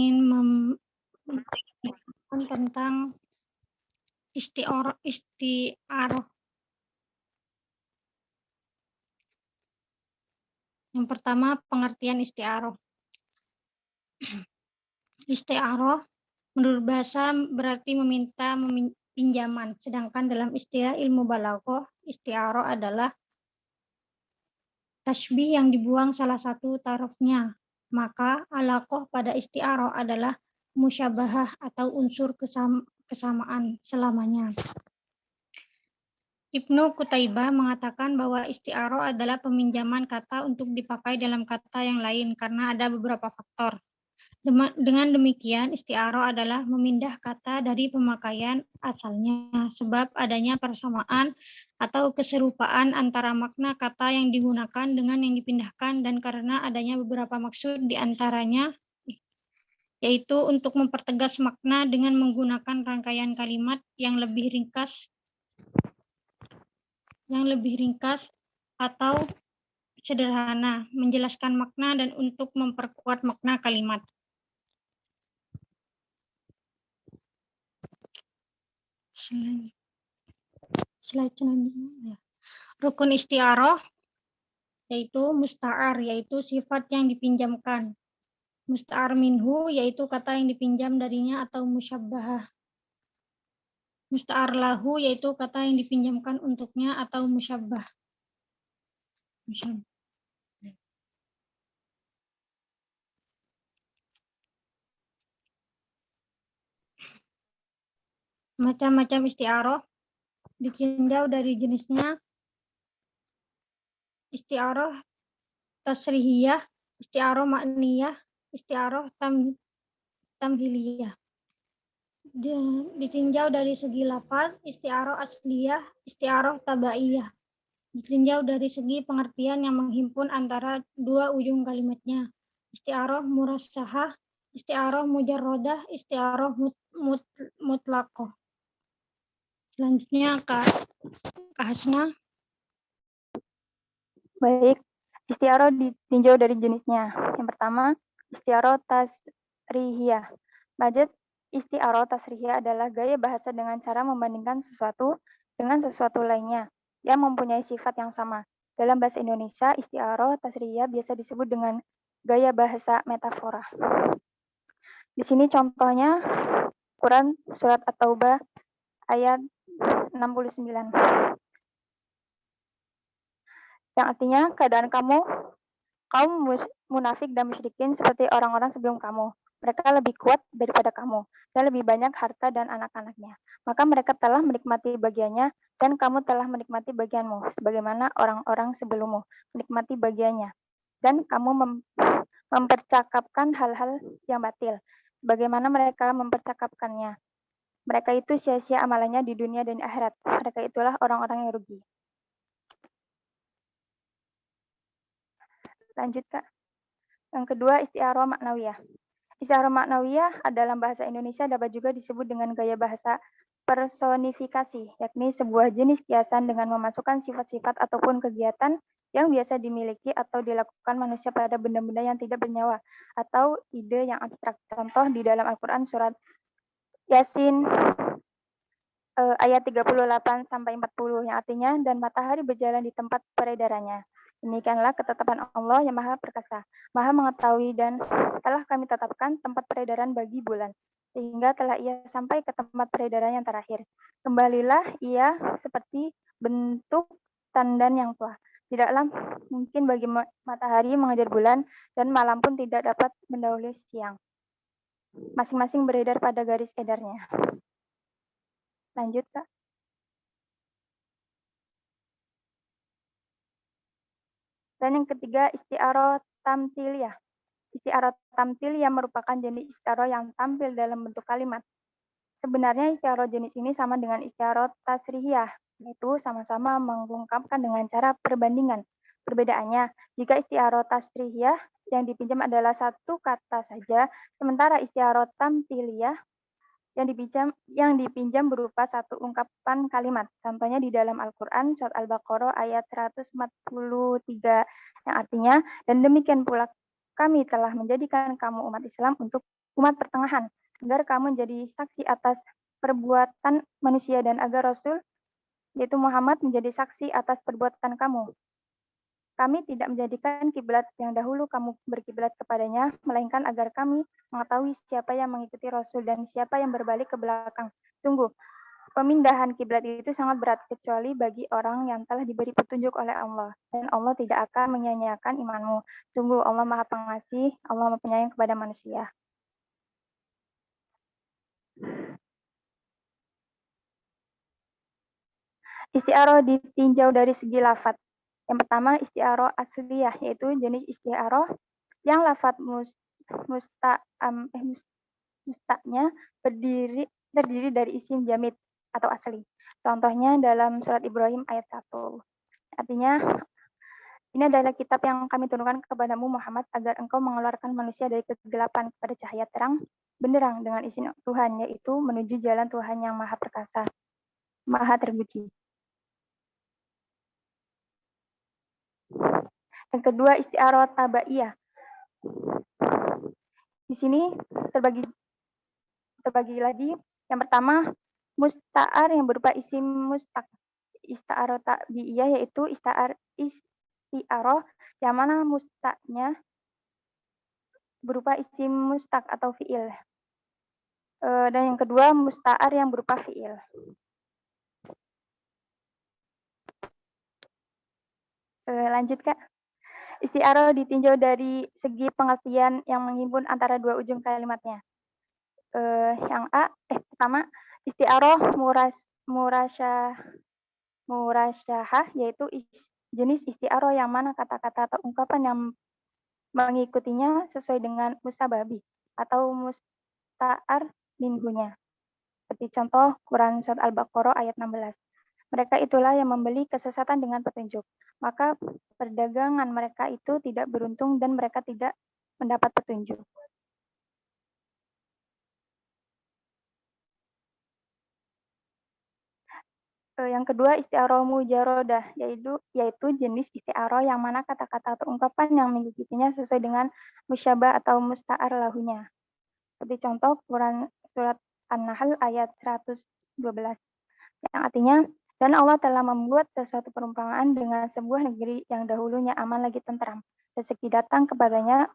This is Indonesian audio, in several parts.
ingin memberikan tentang isti'aroh. Yang pertama, pengertian isti'aroh. Isti'aroh menurut bahasa berarti meminta pinjaman, sedangkan dalam istilah ilmu balaghah, isti'aroh adalah tasbih yang dibuang salah satu tarafnya. Maka alaqah pada isti'aroh adalah musyabahah atau unsur kesamaan selamanya. Ibnu Qutaibah mengatakan bahwa isti'aroh adalah peminjaman kata untuk dipakai dalam kata yang lain karena ada beberapa faktor. Dengan demikian, isti'aroh adalah memindah kata dari pemakaian asalnya sebab adanya persamaan atau keserupaan antara makna kata yang digunakan dengan yang dipindahkan dan karena adanya beberapa maksud di antaranya yaitu untuk mempertegas makna dengan menggunakan rangkaian kalimat yang lebih ringkas atau sederhana, menjelaskan makna dan untuk memperkuat makna kalimat. Slide selanjutnya. Rukun isti'aroh yaitu musta'ar, yaitu sifat yang dipinjamkan. Musta'ar minhu yaitu kata yang dipinjam darinya atau musyabbahah. Musta'ar lahu yaitu kata yang dipinjamkan untuknya atau musyabbah. Macam-macam isti'aroh ditinjau dari jenisnya. Isti'aroh tasrihiyah, isti'aroh makniyah, isti'aroh tamhiliyah. Ditinjau dari segi lafaz, isti'aroh asliyah, isti'aroh tabaiyah. Ditinjau dari segi pengertian yang menghimpun antara dua ujung kalimatnya. Isti'aroh murassahah, isti'aroh mujarrodah, isti'aroh mutlaqah. Selanjutnya Kak Hasna. Baik, isti'aroh ditinjau dari jenisnya. Yang pertama, isti'aroh tasrihiyah. Maksud isti'aroh tasrihiyah adalah gaya bahasa dengan cara membandingkan sesuatu dengan sesuatu lainnya yang mempunyai sifat yang sama. Dalam bahasa Indonesia, isti'aroh tasrihiyah biasa disebut dengan gaya bahasa metafora. Di sini contohnya Quran surat At-Taubah ayat 69. Yang artinya keadaan kaum munafik dan musyrikin seperti orang-orang sebelum kamu. Mereka lebih kuat daripada kamu dan lebih banyak harta dan anak-anaknya. Maka mereka telah menikmati bagiannya dan kamu telah menikmati bagianmu sebagaimana orang-orang sebelummu menikmati bagiannya. Dan kamu mempercakapkan hal-hal yang batil. Bagaimana mereka mempercakapkannya? Mereka itu sia-sia amalannya di dunia dan akhirat. Mereka itulah orang-orang yang rugi. Lanjut, Kak. Yang kedua, isti'aroh maknawiyah. Isti'aroh maknawiyah dalam bahasa Indonesia dapat juga disebut dengan gaya bahasa personifikasi, yakni sebuah jenis kiasan dengan memasukkan sifat-sifat ataupun kegiatan yang biasa dimiliki atau dilakukan manusia pada benda-benda yang tidak bernyawa, atau ide yang abstrak. Contoh di dalam Al-Quran surat Yasin ayat 38-40 yang artinya, dan matahari berjalan di tempat peredarannya. Demikianlah ketetapan Allah yang maha perkasa, maha mengetahui, dan telah kami tetapkan tempat peredaran bagi bulan, sehingga telah ia sampai ke tempat peredaran yang terakhir. Kembalilah ia seperti bentuk tandan yang tua. Tidaklah mungkin bagi matahari mengejar bulan, dan malam pun tidak dapat mendahului siang. Masing-masing beredar pada garis edarnya. Lanjut, Kak. Dan yang ketiga, isti'aroh tamthiliyah. Isti'aroh tamthiliyah merupakan jenis isti'aroh yang tampil dalam bentuk kalimat. Sebenarnya isti'aroh jenis ini sama dengan isti'aroh tasrihiyah, yaitu sama-sama mengungkapkan dengan cara perbandingan. Perbedaannya, jika isti'aroh tasrihiyah yang dipinjam adalah satu kata saja, sementara isti'aroh tamthiliyah yang dipinjam berupa satu ungkapan kalimat. Contohnya di dalam Al-Quran, surat Al-Baqarah ayat 143, yang artinya, dan demikian pula kami telah menjadikan kamu umat Islam untuk umat pertengahan, agar kamu menjadi saksi atas perbuatan manusia dan agar Rasul, yaitu Muhammad, menjadi saksi atas perbuatan kamu. Kami tidak menjadikan kiblat yang dahulu kamu berkiblat kepadanya, melainkan agar kami mengetahui siapa yang mengikuti Rasul dan siapa yang berbalik ke belakang. Tunggu, pemindahan kiblat itu sangat berat kecuali bagi orang yang telah diberi petunjuk oleh Allah. Dan Allah tidak akan menyia-nyiakan imanmu. Tunggu, Allah Maha Pengasih, Allah Maha Penyayang kepada manusia. Isti'aroh ditinjau dari segi lafadz. Yang pertama, isti'aroh asliyah, yaitu jenis isti'aroh yang lafadz musta'nya terdiri dari isim jamid atau asli. Contohnya dalam surat Ibrahim ayat 1. Artinya, ini adalah kitab yang kami turunkan kepadamu Muhammad agar engkau mengeluarkan manusia dari kegelapan kepada cahaya terang benderang dengan izin Tuhan, yaitu menuju jalan Tuhan yang maha perkasa, maha terpuji. Yang kedua, isti'aroh tabaiyah. Di sini terbagi lagi. Yang pertama, musta'ar yang berupa isim mustaq. Isti'aroh tabiiyah yaitu isti'aroh yang mana musta'nya berupa isim mustaq atau fi'il. Dan yang kedua, musta'ar yang berupa fi'il. Lanjut, Kak. Isti'aroh ditinjau dari segi pengertian yang menghimpun antara dua ujung kalimatnya. Pertama, isti'aroh murasyahah yaitu jenis isti'aroh yang mana kata-kata atau ungkapan yang mengikutinya sesuai dengan musababi atau musta'ar minhunya. Seperti contoh Quran Surat Al-Baqarah ayat 16. Mereka itulah yang membeli kesesatan dengan petunjuk. Maka perdagangan mereka itu tidak beruntung dan mereka tidak mendapat petunjuk. Yang kedua, isti'aroh mujarodah, yaitu jenis isti'aroh yang mana kata-kata atau ungkapan yang mengikutinya sesuai dengan musyabah atau musta'ar lahunya. Seperti contoh Quran Surat An-Nahl ayat 112. Yang artinya, dan Allah telah membuat sesuatu perumpamaan dengan sebuah negeri yang dahulunya aman lagi tentram. Rezeki datang kepadanya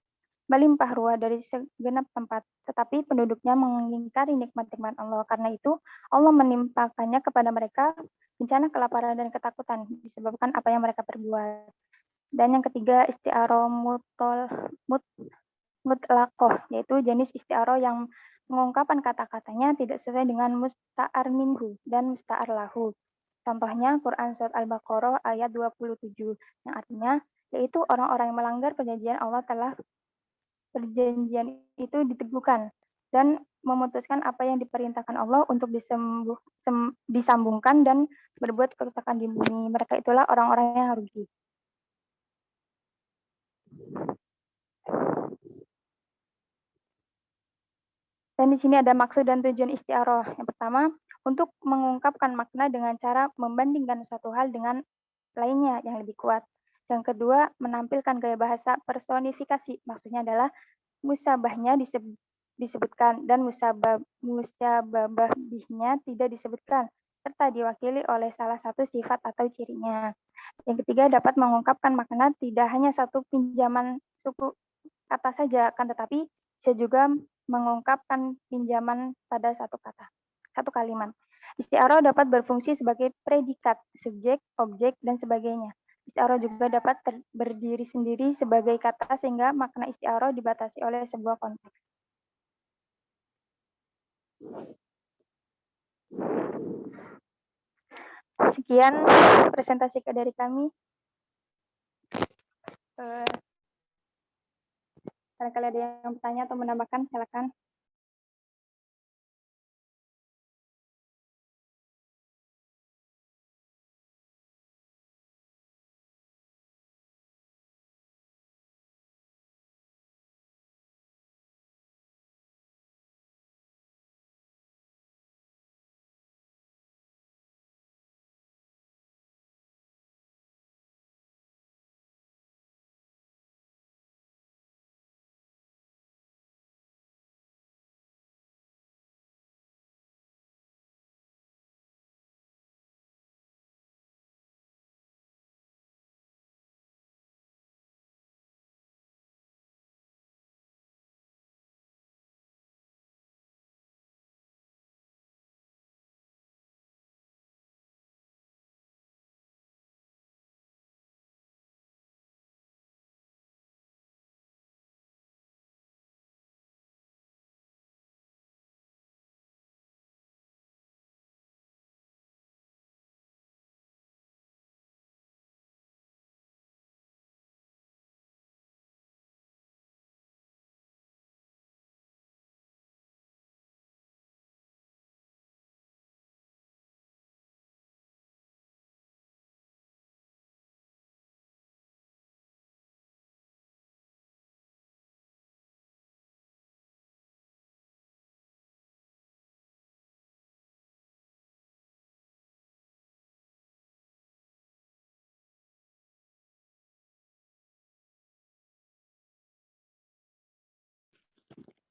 melimpah ruah dari segenap tempat, tetapi penduduknya mengingkari nikmat-nikmat Allah. Karena itu, Allah menimpakannya kepada mereka bencana kelaparan dan ketakutan disebabkan apa yang mereka perbuat. Dan yang ketiga, isti'aroh mutlaqoh, yaitu jenis isti'aroh yang mengungkapkan kata-katanya tidak sesuai dengan musta'ar minhu dan musta'ar lahu. Contohnya Quran Surat Al-Baqarah ayat 27, yang artinya, yaitu orang-orang yang melanggar perjanjian Allah telah perjanjian itu diteguhkan dan memutuskan apa yang diperintahkan Allah untuk disambungkan dan berbuat kerusakan di bumi. Mereka itulah orang-orang yang rugi. Dan di sini ada maksud dan tujuan isti'aroh. Yang pertama, untuk mengungkapkan makna dengan cara membandingkan suatu hal dengan lainnya yang lebih kuat. Yang kedua, menampilkan gaya bahasa personifikasi. Maksudnya adalah musabahnya disebutkan dan musababahnya tidak disebutkan, serta diwakili oleh salah satu sifat atau cirinya. Yang ketiga, dapat mengungkapkan makna tidak hanya satu pinjaman suku kata saja, akan tetapi bisa juga mengungkapkan pinjaman pada satu kalimat. Isti'aroh dapat berfungsi sebagai predikat, subjek, objek, dan sebagainya. Isti'aroh juga dapat berdiri sendiri sebagai kata sehingga makna isti'aroh dibatasi oleh sebuah konteks. Sekian presentasi dari kami. Barangkali ada yang bertanya atau menambahkan, silakan.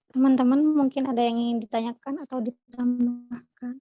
Teman-teman mungkin ada yang ingin ditanyakan atau ditambahkan?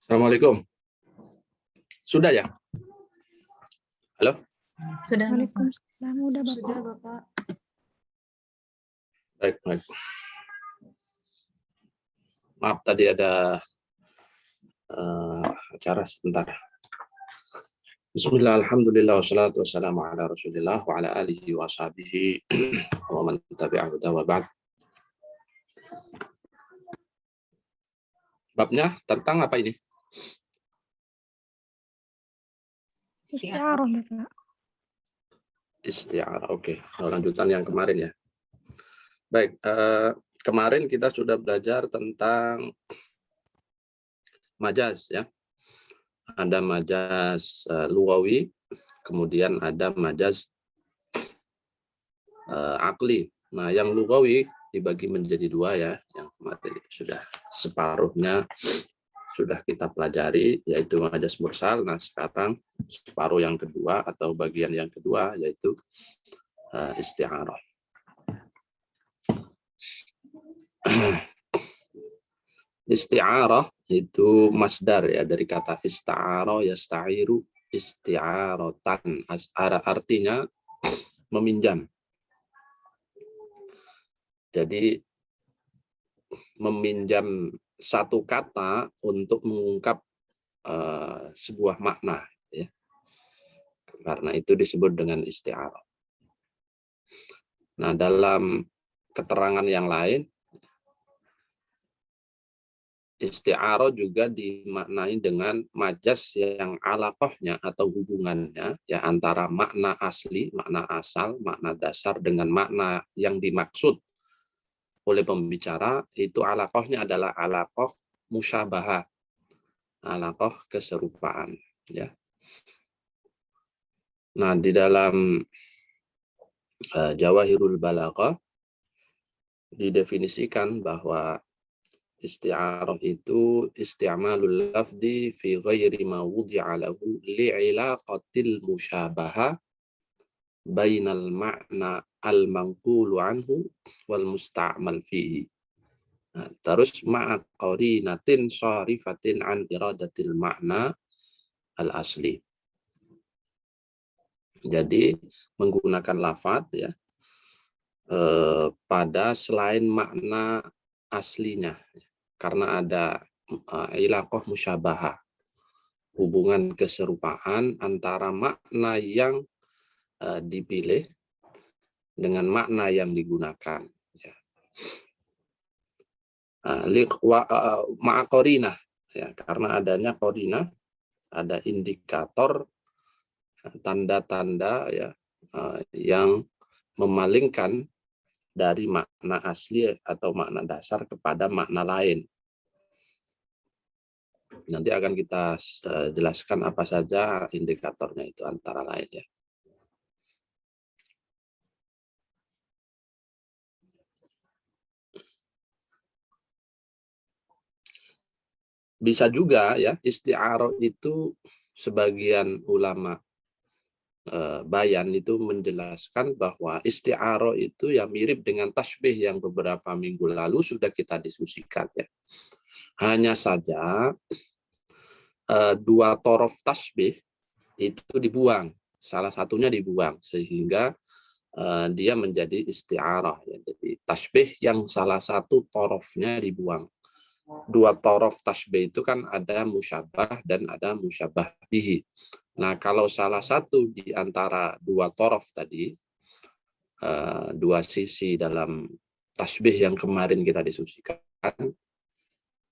Assalamualaikum. Sudah ya? Halo? Sudah, Bapak. Waalaikumsalam, udah Bapak. Sudah, Bapak. Baik, baik. Maaf tadi ada acara sebentar. Bismillah, alhamdulillah, wassalatu wassalamu ala rasulillah wa ala alihi wa sahbihi wa man tabi'ahu wa ba'd. Babnya tentang apa ini? Isti'arah, Bapak. Isti'arah, oke. Lanjutan yang kemarin ya. Baik, kemarin kita sudah belajar tentang majaz ya. Ada majaz lugawi, kemudian ada majaz akli. Nah, yang lugawi dibagi menjadi dua ya. Yang kemarin itu sudah separuhnya sudah kita pelajari, yaitu majaz mursal. Nah, sekarang separuh yang kedua atau bagian yang kedua, yaitu isti'arah. Isti'arah itu masdar ya, dari kata ista'arah yasta'iru isti'aratan. Artinya meminjam. Jadi meminjam satu kata untuk mengungkap sebuah makna ya. Karena itu disebut dengan isti'arah. Nah, dalam keterangan yang lain, isti'arah juga dimaknai dengan majaz yang alaqahnya atau hubungannya ya antara makna asli, makna asal, makna dasar dengan makna yang dimaksud oleh pembicara, itu alaqahnya adalah alaqah musyabahah, alaqah keserupaan ya. Nah, di dalam Jawahirul Balaghah didefinisikan bahwa isti'arah itu isti'malul lafzi fi ghairi ma wudi'a lahu li'ilaqatil musyabahah bainal ma'na al-manqulu anhu wal musta'mal fihi. Nah, terus ma'a qarinatin sharifatin an iradatil ma'na al-asli. Jadi menggunakan lafaz ya pada selain makna aslinya, karena ada ilaqah musyabahah, hubungan keserupaan antara makna yang dipilih dengan makna yang digunakan ya. Ma'a qarinah ya, karena adanya qarinah, ada indikator, tanda-tanda ya yang memalingkan dari makna asli atau makna dasar kepada makna lain. Nanti akan kita jelaskan apa saja indikatornya itu antara lain ya. Bisa juga ya isti'arah itu sebagian ulama Bayan itu menjelaskan bahwa isti'arah itu ya mirip dengan tasbih yang beberapa minggu lalu sudah kita diskusikan ya. Hanya saja dua torof tasbih itu dibuang, salah satunya dibuang sehingga dia menjadi isti'arah ya. Jadi tasbih yang salah satu torofnya dibuang. Dua torof tasbih itu kan ada musyabah dan ada musyabah bihi. Nah, kalau salah satu di antara dua torof tadi, dua sisi dalam tasbih yang kemarin kita diskusikan,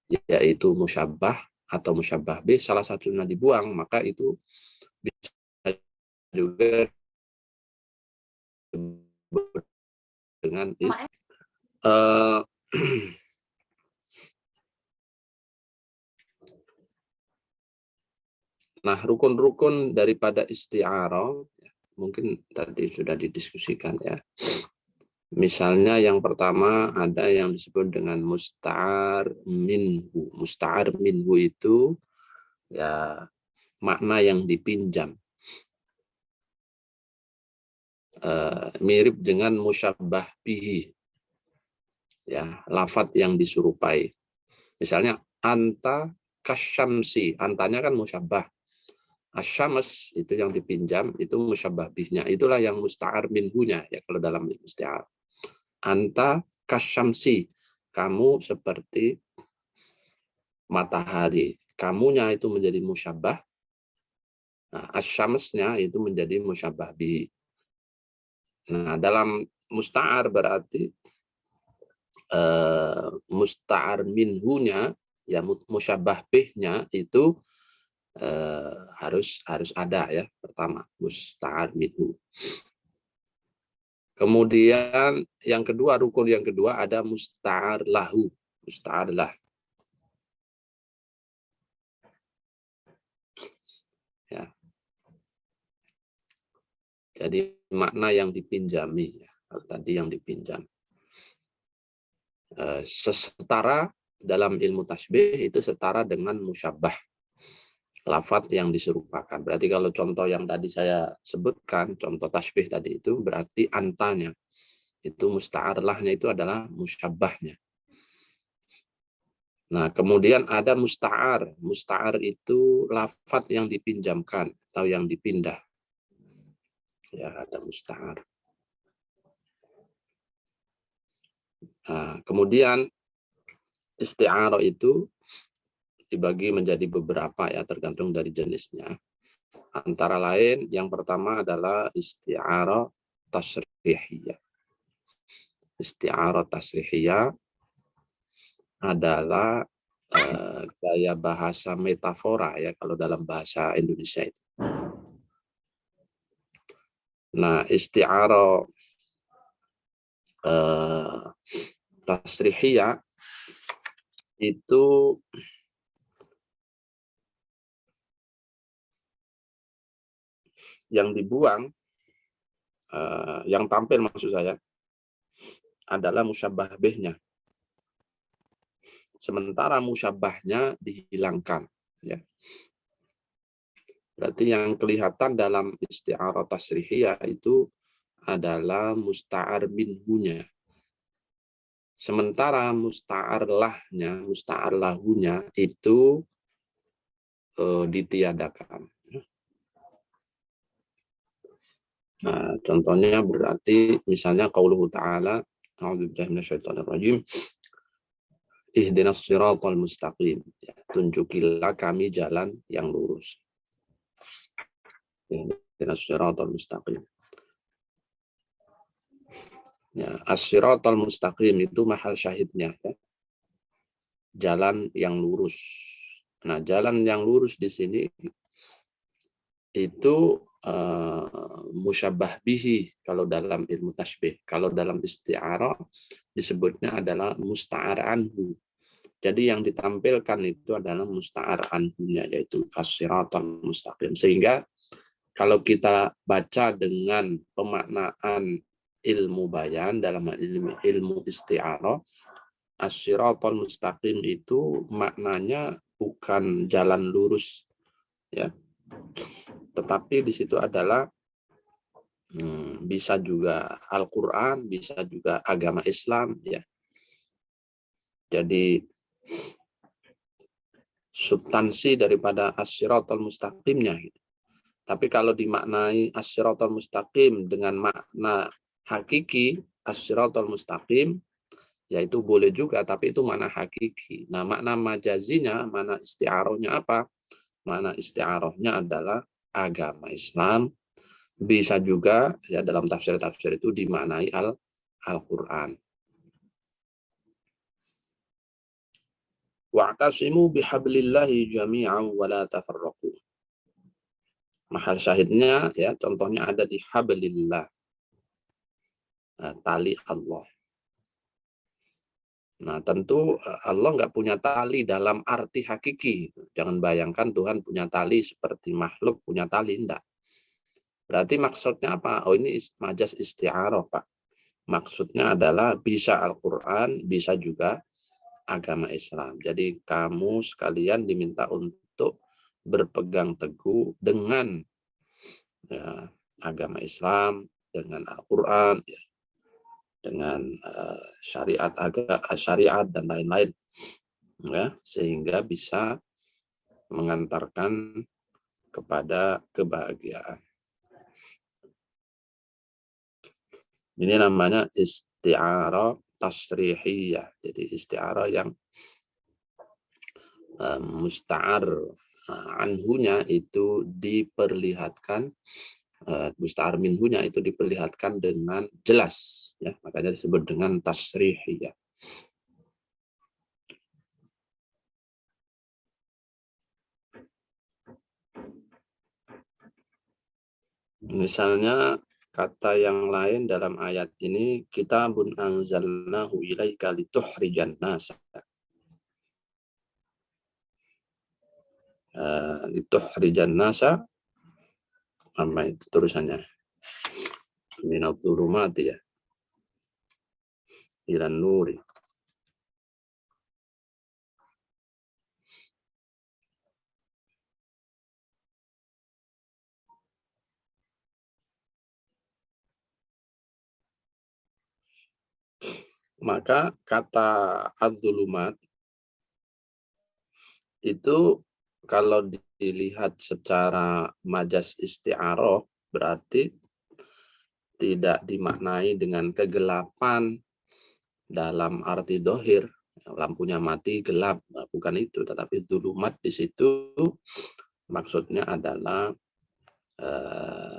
yaitu musyabah atau musyabah bih, salah satunya dibuang, maka itu bisa juga dengan nah, rukun-rukun daripada isti'arah mungkin tadi sudah didiskusikan ya. Misalnya yang pertama ada yang disebut dengan musta'ar minhu. Musta'ar minhu itu ya makna yang dipinjam. Mirip dengan musyabbah bihi. Ya, lafadz yang diserupai. Misalnya anta kasyamsi, antanya kan musyabbah. Asyams itu yang dipinjam, itu musyabbah bihnya. Itulah yang musta'ar minhunya ya kalau dalam isti'arah. Anta kasyamsi, kamu seperti matahari. Kamunya itu menjadi musyabbah. Nah, asyamsnya itu menjadi musyabbah bihi. Nah, dalam musta'ar berarti musta'ar minhunya ya musyabbah bihnya itu harus ada ya, pertama musta'ar minhu. Kemudian yang kedua, rukun yang kedua ada musta'ar lahu. Musta'ar lah. Ya. Jadi makna yang dipinjami ya. Tadi yang dipinjam. Setara dalam ilmu tasbih itu setara dengan musyabbah. Lafadz yang diserupakan. Berarti kalau contoh yang tadi saya sebutkan, contoh tasbih tadi itu berarti antanya. Itu musta'ar lahnya itu adalah musyabbahnya. Nah, kemudian ada musta'ar. Musta'ar itu lafadz yang dipinjamkan atau yang dipindah. Ya, ada musta'ar. Nah, kemudian isti'arah itu dibagi menjadi beberapa ya, tergantung dari jenisnya. Antara lain yang pertama adalah isti'arah tasrihiyah. Isti'arah tasrihiyah adalah gaya bahasa metafora ya kalau dalam bahasa Indonesia itu. Nah, isti'arah tasrihiyah itu yang dibuang, yang tampil maksud saya, adalah musyabbah bihnya. Sementara musyabbahnya dihilangkan. Ya. Berarti yang kelihatan dalam isti'arah tasrihiyah itu adalah musta'ar minhunya. Sementara musta'ar lahnya, musta'ar lahunya itu ditiadakan. Nah, contohnya berarti misalnya qauluhu ta'ala, a'udzubillahi minasyaitonirrajim, ihdinas siratal mustaqim. Ya, tunjukilah kami jalan yang lurus. Ihdinas siratal mustaqim. Ya, as-siratal mustaqim itu mahal syahidnya. Ya. Jalan yang lurus. Nah, jalan yang lurus di sini itu musyabbah bihi kalau dalam ilmu tasbih. Kalau dalam isti'arah disebutnya adalah musta'ar anhu. Jadi yang ditampilkan itu adalah musta'ar anhunya, yaitu as-siratal mustaqim. Sehingga kalau kita baca dengan pemaknaan ilmu bayan dalam ilmu isti'arah, as-siratal mustaqim itu maknanya bukan jalan lurus ya. Tetapi di situ adalah bisa juga Al-Quran, bisa juga agama Islam, ya. Jadi substansi daripada as-siratal mustaqimnya gitu. Tapi kalau dimaknai as-siratal mustaqim dengan makna hakiki as-siratal mustaqim, yaitu boleh juga, tapi itu makna hakiki. Nah, makna majazinya, makna isti'arahnya apa? Makna isti'arahnya adalah agama Islam. Bisa juga ya dalam tafsir-tafsir itu dimaknai Al-Quran. Wa'tasimu bihablillahi jami'an wa la tafarraqu. Mahal syahidnya ya contohnya ada di hablillah, tali Allah. Nah, tentu Allah nggak punya tali dalam arti hakiki. Jangan bayangkan Tuhan punya tali seperti makhluk punya tali, enggak. Berarti maksudnya apa? Oh, ini majas isti'arah, Pak. Maksudnya adalah bisa Al-Quran, bisa juga agama Islam. Jadi kamu sekalian diminta untuk berpegang teguh dengan ya, agama Islam, dengan Al-Quran, ya, dengan syariat dan lain-lain, ya, sehingga bisa mengantarkan kepada kebahagiaan. Ini namanya isti'arah tasrihiyah. Jadi isti'arah yang musta'ar anhunya itu diperlihatkan, musta'ar minhunya itu diperlihatkan dengan jelas, ya, makanya disebut dengan tasrihiyah. Misalnya kata yang lain dalam ayat ini, kitabun anzalnahu ilaika litukhrijan nasa. Litukhrijan nasa, apa itu tulisannya? Minadh dhulumati ya, ilan nuri. Maka kata ad-dhulumat itu kalau dilihat secara majas isti'arah berarti tidak dimaknai dengan kegelapan dalam arti dohir, lampunya mati gelap, bukan itu, tetapi dhulumat di situ maksudnya adalah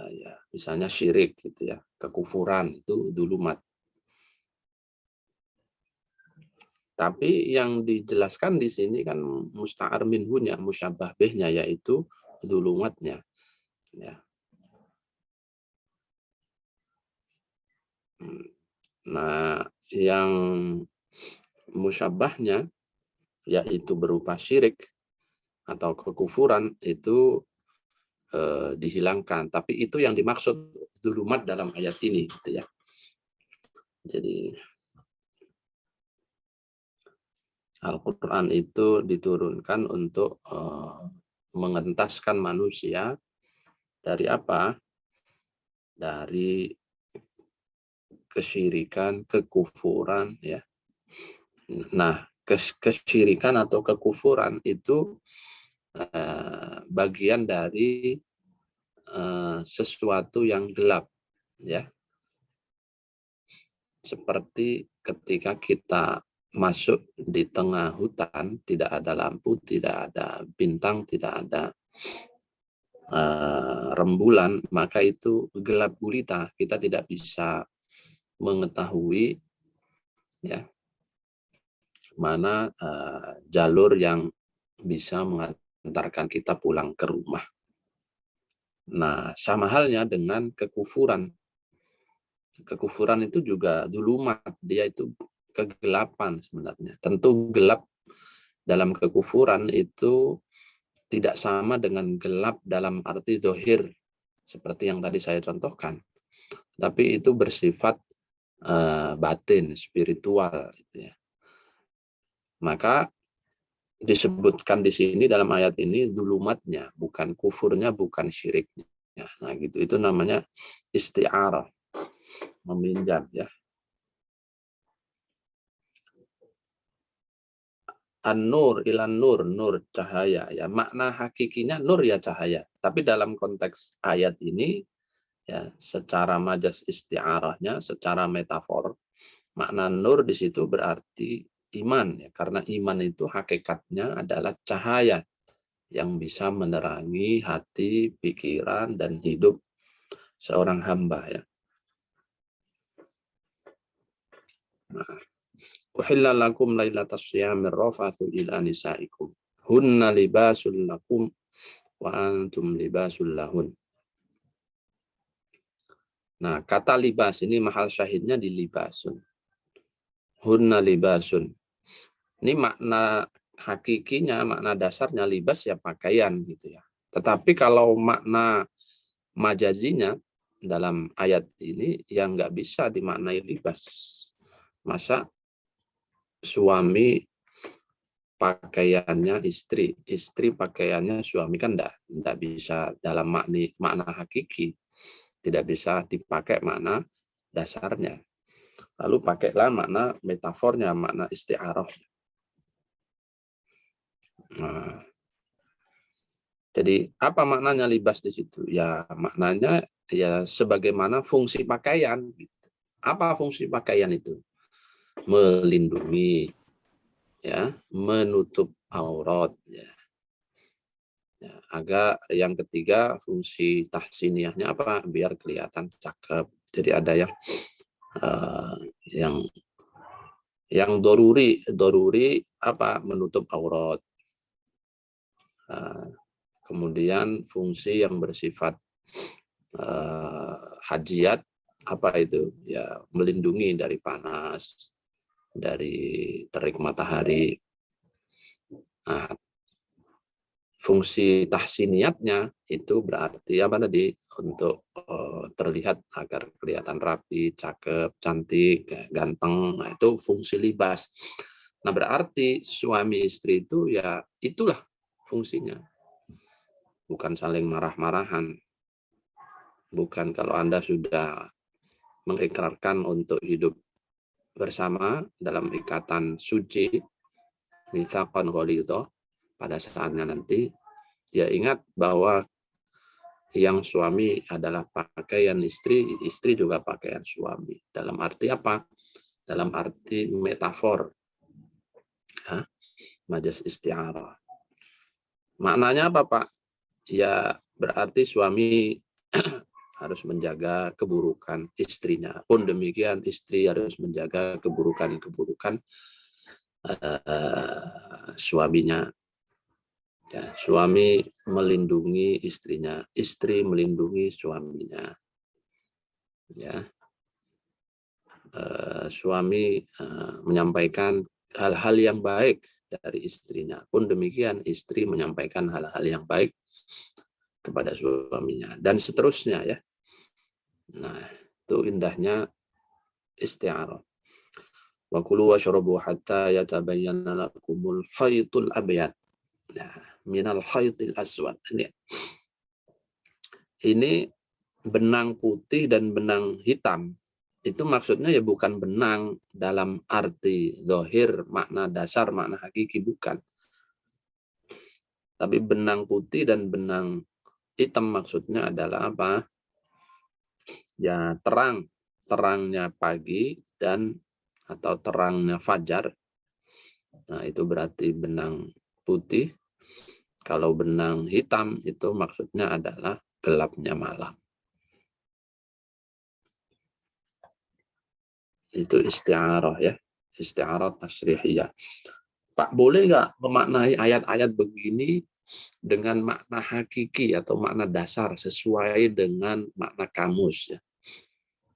ya, misalnya syirik gitu ya, kekufuran, itu dhulumat. Tapi yang dijelaskan di sini kan musta'ar minhunya, musyabbah bihnya, yaitu dhulumatnya. Ya. Nah, yang musyabbahnya yaitu berupa syirik atau kekufuran itu dihilangkan. Tapi itu yang dimaksud dhulumat dalam ayat ini, gitu ya. Jadi Al-Quran itu diturunkan untuk mengentaskan manusia dari apa? Dari kesyirikan, kekufuran, ya. Nah, kesyirikan atau kekufuran itu bagian dari sesuatu yang gelap, ya. Seperti ketika kita masuk di tengah hutan, tidak ada lampu, tidak ada bintang, tidak ada rembulan, maka itu gelap gulita. Kita tidak bisa mengetahui ya mana jalur yang bisa mengantarkan kita pulang ke rumah. Nah, sama halnya dengan kekufuran. Kekufuran itu juga dhulumat, dia itu kegelapan sebenarnya. Tentu gelap dalam kekufuran itu tidak sama dengan gelap dalam arti zahir seperti yang tadi saya contohkan. Tapi itu bersifat batin, spiritual gitu ya. Maka disebutkan di sini dalam ayat ini dhulumatnya, bukan kufurnya, bukan syiriknya. Ya, nah gitu, itu namanya isti'arah, meminjam ya. An-nur ilan nur, nur cahaya ya. Makna hakikinya nur ya cahaya. Tapi dalam konteks ayat ini ya, secara majas isti'arahnya, secara metafor, makna nur di situ berarti iman ya. Karena iman itu hakikatnya adalah cahaya yang bisa menerangi hati, pikiran, dan hidup seorang hamba ya. Nah, uhilla lakum lailatas syiyamir rafathu ila nisaikum. Hunna libasul lakum wa antum libasul lahun. Nah, kata libas ini mahal syahidnya di libasun. Hunna libasun. Ini makna hakikinya, makna dasarnya libas ya pakaian gitu ya. Tetapi kalau makna majazinya dalam ayat ini yang nggak bisa dimaknai libas. Masa suami pakaiannya istri, istri pakaiannya suami, kan enggak bisa dalam makna hakiki, tidak bisa dipakai makna dasarnya. Lalu pakailah makna metafornya, makna isti'arah. Nah, jadi apa maknanya libas di situ? Ya maknanya ya sebagaimana fungsi pakaian. Apa fungsi pakaian itu? Melindungi, ya, menutup aurat, ya. Ya, agak yang ketiga fungsi tahsiniahnya apa? Biar kelihatan cakep. Jadi ada yang doruri apa? Menutup aurat. Kemudian fungsi yang bersifat hajiat apa itu? Ya melindungi dari panas, dari terik matahari. Nah, fungsi tahsiniatnya itu berarti apa tadi? Untuk terlihat agar kelihatan rapi, cakep, cantik, ganteng. Nah, itu fungsi libas. Nah, berarti suami istri itu ya itulah fungsinya. Bukan saling marah-marahan. Bukan kalau Anda sudah mengikrarkan untuk hidup bersama dalam ikatan suci, mitsaqan ghalidha, pada saatnya nanti, ya ingat bahwa yang suami adalah pakaian istri, istri juga pakaian suami. Dalam arti apa? Dalam arti metafor. Ya, majas isti'arah. Maknanya apa, Pak? Ya berarti suami harus menjaga keburukan istrinya. Pun demikian istri harus menjaga keburukan-keburukan suaminya. Ya, suami melindungi istrinya, istri melindungi suaminya. Ya, suami menyampaikan hal-hal yang baik dari istrinya. Pun demikian istri menyampaikan hal-hal yang baik kepada suaminya dan seterusnya ya. Nah, itu indahnya isti'arah. Wa kulu washrabu hatta yatabayyana lakumul khaytul abyad. Nah, minal khaytil aswad. Ini benang putih dan benang hitam. Itu maksudnya ya bukan benang dalam arti zahir, makna dasar, makna hakiki, bukan. Tapi benang putih dan benang hitam maksudnya adalah apa? Ya terang, terangnya pagi dan atau terangnya fajar. Nah, itu berarti benang putih. Kalau benang hitam itu maksudnya adalah gelapnya malam. Itu isti'arah ya, isti'arah tasrihiyah. Pak, boleh nggak memaknai ayat-ayat begini dengan makna hakiki atau makna dasar sesuai dengan makna kamus ya,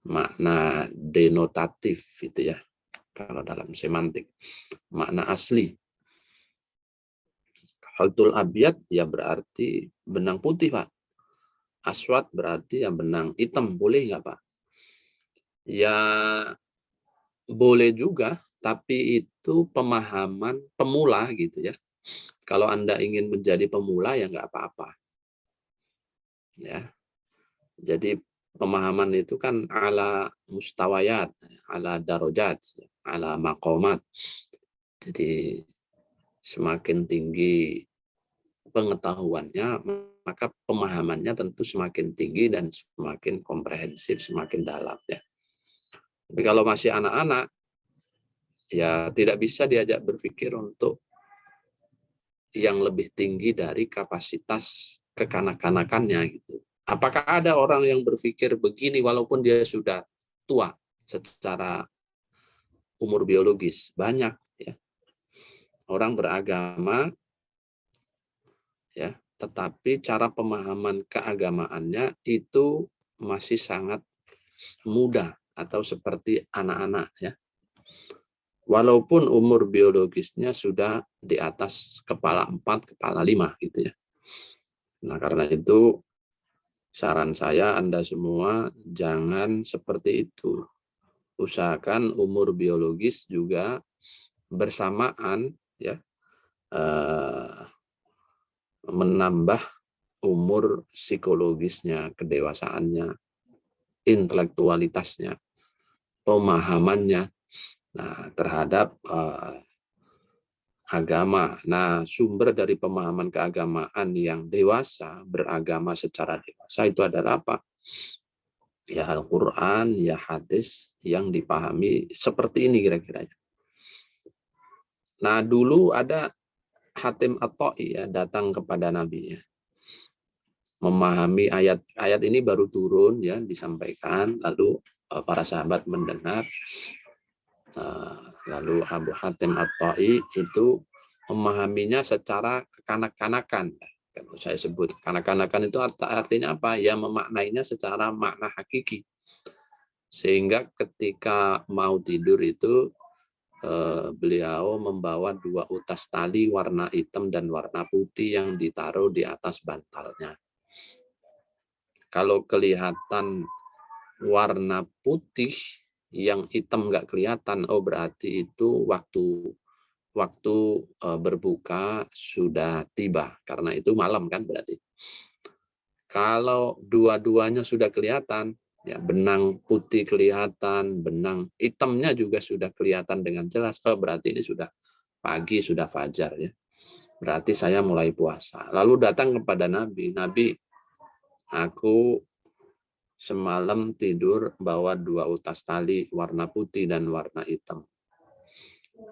makna denotatif itu ya, kalau dalam semantik, makna asli. Khaytul abyad ya berarti benang putih, Pak. Aswad berarti ya benang hitam, boleh nggak, Pak? Ya boleh juga, tapi itu pemahaman pemula gitu ya. Kalau Anda ingin menjadi pemula ya nggak apa-apa. Ya. Jadi pemahaman itu kan ala mustawayat, ala darajat, ala maqamat. Jadi semakin tinggi pengetahuannya, maka pemahamannya tentu semakin tinggi dan semakin komprehensif, semakin dalam ya. Tapi kalau masih anak-anak, ya tidak bisa diajak berpikir untuk yang lebih tinggi dari kapasitas kekanak-kanakannya gitu. Apakah ada orang yang berpikir begini walaupun dia sudah tua secara umur biologis? Banyak ya. Orang beragama ya, tetapi cara pemahaman keagamaannya itu masih sangat muda atau seperti anak-anak ya. Walaupun umur biologisnya sudah di atas kepala 4, kepala 5 gitu ya. Nah, karena itu saran saya Anda semua jangan seperti itu. Usahakan umur biologis juga bersamaan ya, menambah umur psikologisnya, kedewasaannya, intelektualitasnya, pemahamannya terhadap agama. Nah, sumber dari pemahaman keagamaan yang dewasa, beragama secara dewasa itu adalah apa? Ya Al-Quran, ya hadis yang dipahami seperti ini kira-kira. Nah, dulu ada Hatim At-Ta'i ya, datang kepada Nabi ya. Memahami ayat ini baru turun ya, disampaikan, lalu para sahabat mendengar. Lalu Abu Hatim At-Ta'i itu memahaminya secara kekanak-kanakan. Kalau saya sebut kanak-kanakan itu artinya apa? Ya memaknainya secara makna hakiki. Sehingga ketika mau tidur itu beliau membawa 2 utas tali warna hitam dan warna putih yang ditaruh di atas bantalnya. Kalau kelihatan warna putih, yang hitam nggak kelihatan, oh berarti itu waktu berbuka sudah tiba, karena itu malam kan berarti. Kalau dua-duanya sudah kelihatan, ya benang putih kelihatan, benang hitamnya juga sudah kelihatan dengan jelas, oh berarti ini sudah pagi, sudah fajar ya. Berarti saya mulai puasa. Lalu datang kepada Nabi, Nabi, aku semalam tidur bawa 2 utas tali warna putih dan warna hitam.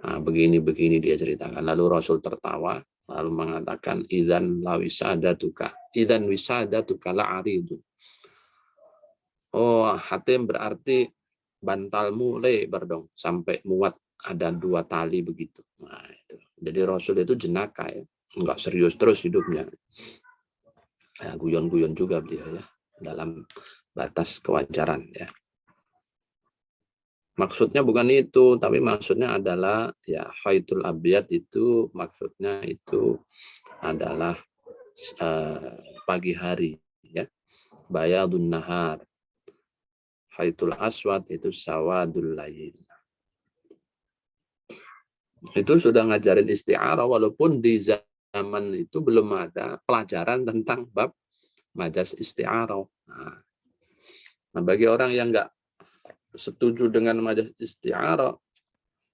Nah, begini dia ceritakan. Lalu Rasul tertawa, lalu mengatakan, idzan lawisadatuka, idzan wisadatuka la'aridun. Oh, Hatim berarti bantalmu lebar dong, sampai muat ada 2 tali begitu. Nah, itu. Jadi Rasul itu jenaka ya, enggak serius terus hidupnya. Ya, guyon-guyon juga beliau ya, dalam batas kewajaran ya. Maksudnya bukan itu, tapi maksudnya adalah ya Haidul Abyad itu maksudnya itu adalah pagi hari ya. Bayadun nahar. Haidul Aswad itu sawadul lail. Itu sudah ngajarin isti'arah walaupun di zaman itu belum ada pelajaran tentang bab majas isti'arah. Nah, bagi orang yang enggak setuju dengan majas isti'arah,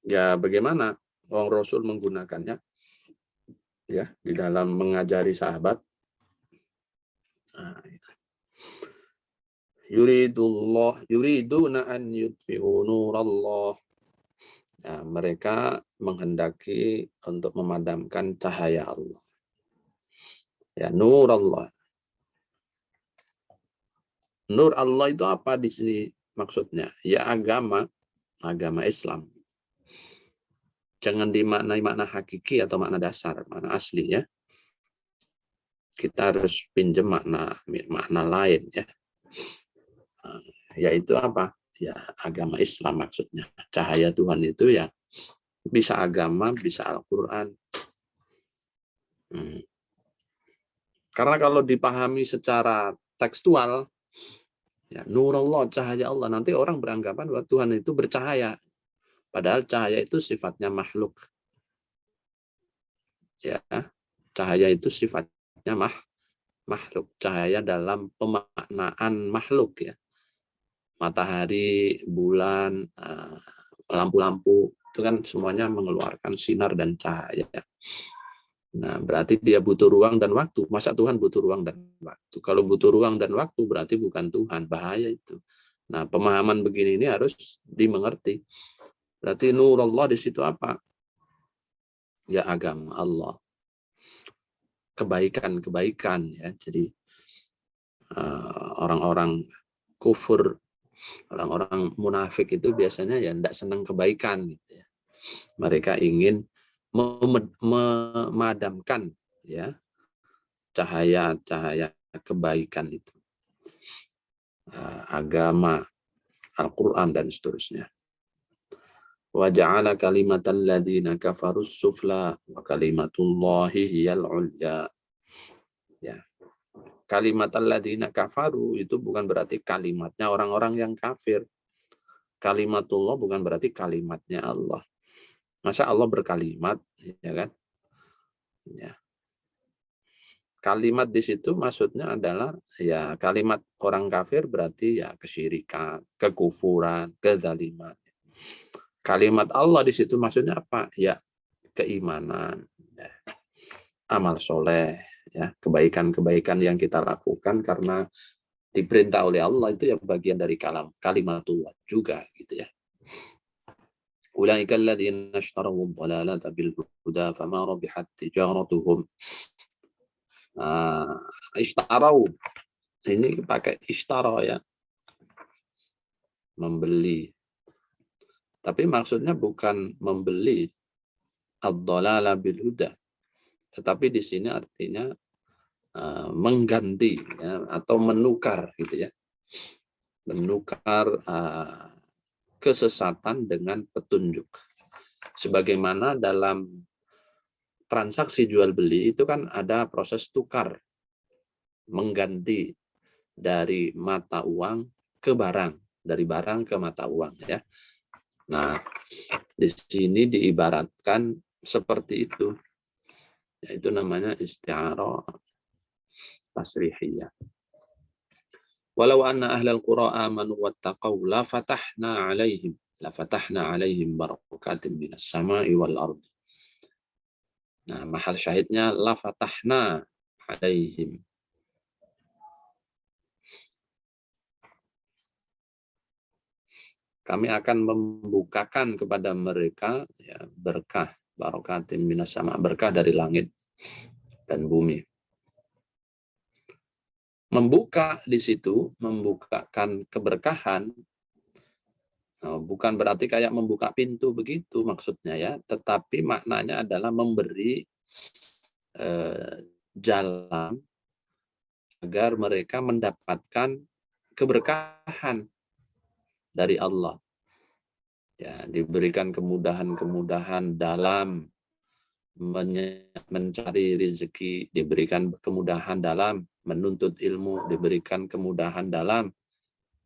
ya bagaimana orang Rasul menggunakannya ya di dalam mengajari sahabat. Yuriduna an yutfi'u nurallah. Ya, mereka menghendaki untuk memadamkan cahaya Allah. Ya, nur Allah. Nur Allah itu apa di sini maksudnya? Ya agama Islam. Jangan dimaknai makna hakiki atau makna dasar, makna asli ya. Kita harus pinjam makna lain ya. Yaitu apa? Ya agama Islam maksudnya. Cahaya Tuhan itu ya bisa agama, bisa Al-Quran. Karena kalau dipahami secara tekstual, ya nurullah, cahaya Allah, nanti orang beranggapan bahwa Tuhan itu bercahaya. Padahal cahaya itu sifatnya makhluk. Ya, cahaya itu sifatnya makhluk, cahaya dalam pemaknaan makhluk ya. Matahari, bulan, lampu-lampu itu kan semuanya mengeluarkan sinar dan cahaya. Nah, berarti dia butuh ruang dan waktu. Masa Tuhan butuh ruang dan waktu? Kalau butuh ruang dan waktu berarti bukan Tuhan, bahaya itu. Nah, pemahaman begini ini harus dimengerti. Berarti nurullah di situ apa? Ya agama Allah. Kebaikan-kebaikan ya. Jadi orang-orang kufur, orang-orang munafik itu biasanya ya tidak senang kebaikan gitu ya. Mereka ingin memadamkan ya cahaya-cahaya kebaikan itu, agama, Al-Quran dan seterusnya. Wa ja'ala kalimatal ladzina kafarus sufla wa kalimatullahi hiyal ulya. Ya. Kalimatal ladzina kafaru itu bukan berarti kalimatnya orang-orang yang kafir. Kalimatullah bukan berarti kalimatnya Allah. Masa Allah berkalimat, ya kan? Ya. Kalimat di situ maksudnya adalah ya kalimat orang kafir berarti ya kesyirikan, kekufuran, kezaliman. Kalimat Allah di situ maksudnya apa? Ya keimanan, ya, amal soleh, ya kebaikan-kebaikan yang kita lakukan karena diperintah oleh Allah itu ya bagian dari kalimatullah juga gitu ya. Ulaika alladzina ishtaraw ad-dhalalata bil huda fama rabihat tijaratuhum. Ishtaraw ini pakai ishtara ya, membeli. Tapi maksudnya bukan membeli ad-dhalala bil huda, tetapi di sini artinya mengganti ya, atau menukar gitu ya, menukar kesesatan dengan petunjuk. Sebagaimana dalam transaksi jual beli itu kan ada proses tukar, mengganti dari mata uang ke barang, dari barang ke mata uang ya. Nah, di sini diibaratkan seperti itu. Yaitu namanya isti'arah tasrihiyah. Walau anna ahlal qura amanu wattaqaw la fatahna 'alaihim barakatin minas sama'i wal ardi. Nah, mahal syahidnya la fatahna 'alaihim. Kami akan membukakan kepada mereka ya berkah, barakatin minas sama, berkah dari langit dan bumi. Membuka di situ, membukakan keberkahan, bukan berarti kayak membuka pintu begitu maksudnya ya, tetapi maknanya adalah memberi jalan agar mereka mendapatkan keberkahan dari Allah. Ya, diberikan kemudahan-kemudahan dalam mencari rezeki, diberikan kemudahan dalam menuntut ilmu, diberikan kemudahan dalam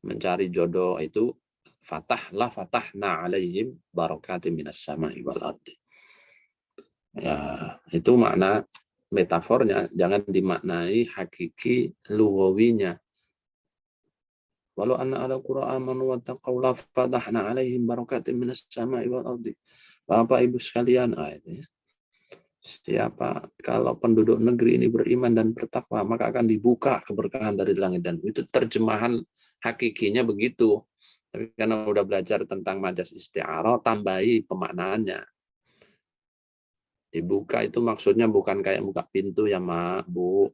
mencari jodoh. Itu fatahna 'alaihim barakatim minas sama'i wal ardi. Ya, itu makna metafornya, jangan dimaknai hakiki lughawinya. Walau anna ala qura amanu wattaqaw la fatahna 'alaihim barakatim minas sama'i wal ardi. Bapak Ibu sekalian, itu ya. Siapa kalau penduduk negeri ini beriman dan bertakwa, maka akan dibuka keberkahan dari langit dan bumi. Itu terjemahan hakikinya begitu. Tapi karena udah belajar tentang majas isti'arah, tambahi pemaknaannya. Dibuka itu maksudnya bukan kayak buka pintu ya, Mak, Bu.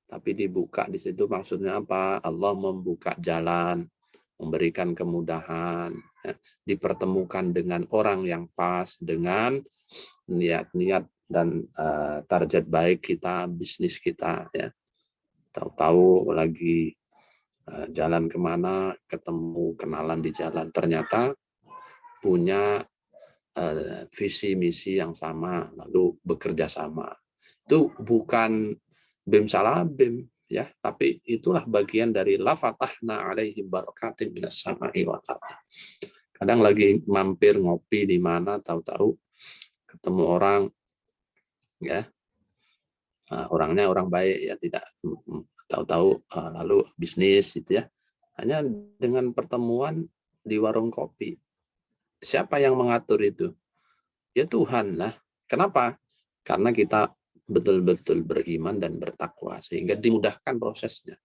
Tapi dibuka di situ maksudnya apa? Allah membuka jalan, memberikan kemudahan, ya, dipertemukan dengan orang yang pas, dengan niat-niat dan target baik kita, bisnis kita ya. Tahu-tahu lagi jalan kemana, ketemu kenalan di jalan, ternyata punya visi misi yang sama, lalu bekerja sama. Itu bukan bim salah bim ya, tapi itulah bagian dari la fatahna 'alaihim barakatin minas sama'i wal ardi. Kadang lagi mampir ngopi di mana, tahu-tahu ketemu orang ya, orangnya orang baik ya, tidak tahu-tahu lalu bisnis gitu ya. Hanya dengan pertemuan di warung kopi. Siapa yang mengatur itu? Ya Tuhan lah. Kenapa? Karena kita betul-betul beriman dan bertakwa sehingga dimudahkan prosesnya.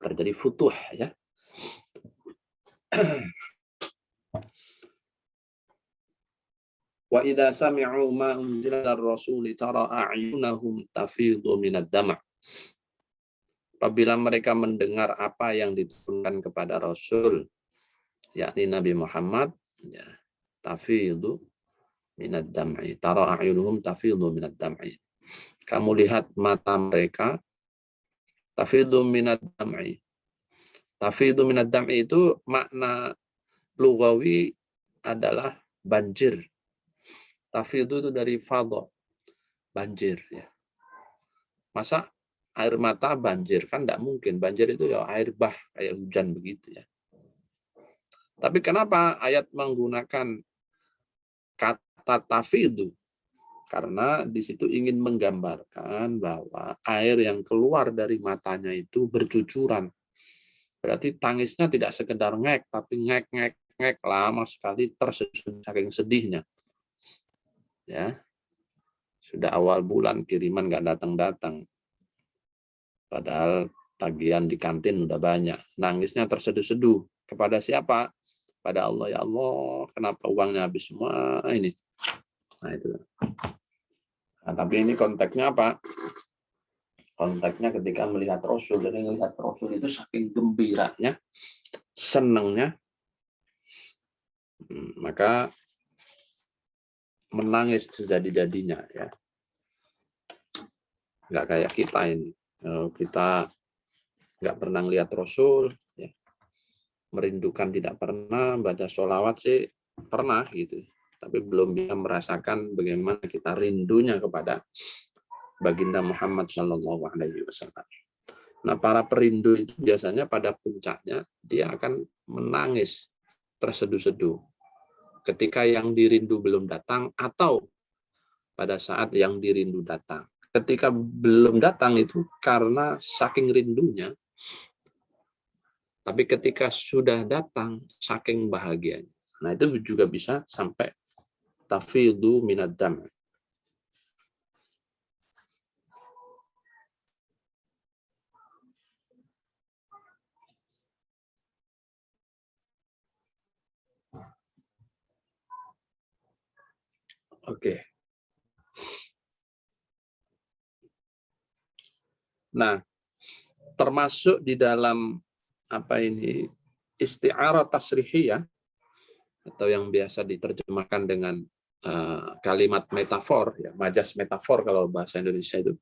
Terjadi futuh ya. Wa idza sami'u ma unzila ar-rasuli tara a'yunahum tafidhu minad dam'. Apabila mereka mendengar apa yang diturunkan kepada Rasul, yakni Nabi Muhammad, ya, tafidhu minad dam'i. Tara a'yunuhum tafidhu minad dam'i. Kamu lihat mata mereka tafidhu minad dam'i. Tafidhu minad dam'i itu makna lugawi adalah banjir. Tafidhu itu dari fadha, banjir ya. Masa air mata banjir? Kan tidak mungkin. Banjir itu ya air bah, kayak hujan begitu ya. Tapi kenapa ayat menggunakan kata tafidhu? Karena di situ ingin menggambarkan bahwa air yang keluar dari matanya itu bercucuran. Berarti tangisnya tidak sekedar ngek, tapi ngek lama sekali, terseduh saking sedihnya. Ya, sudah awal bulan kiriman nggak datang-datang. Padahal tagihan di kantin udah banyak. Nangisnya terseduh-seduh. Kepada siapa? Pada Allah. Ya Allah, kenapa uangnya habis semua ini? Nah itu. Nah, tapi ini konteksnya apa? Konteksnya ketika melihat Rasul. Jadi melihat Rasul itu saking gembiranya, senangnya, maka menangis sejadi-jadinya ya. Nggak kayak kita ini. Kita nggak pernah lihat Rasul, ya. Merindukan tidak pernah, baca sholawat sih pernah gitu. Tapi belum bisa merasakan bagaimana kita rindunya kepada baginda Muhammad Shallallahu Alaihi Wasallam. Nah, para perindu itu biasanya pada puncaknya dia akan menangis terseduh-seduh ketika yang dirindu belum datang atau pada saat yang dirindu datang. Ketika belum datang itu karena saking rindunya, tapi ketika sudah datang saking bahagianya. Nah, itu juga bisa sampai tafidhu minad dam'. Oke. Nah, termasuk di dalam apa ini isti'arah tasrihiyah atau yang biasa diterjemahkan dengan kalimat metafor, ya, majas metafor kalau bahasa Indonesia itu.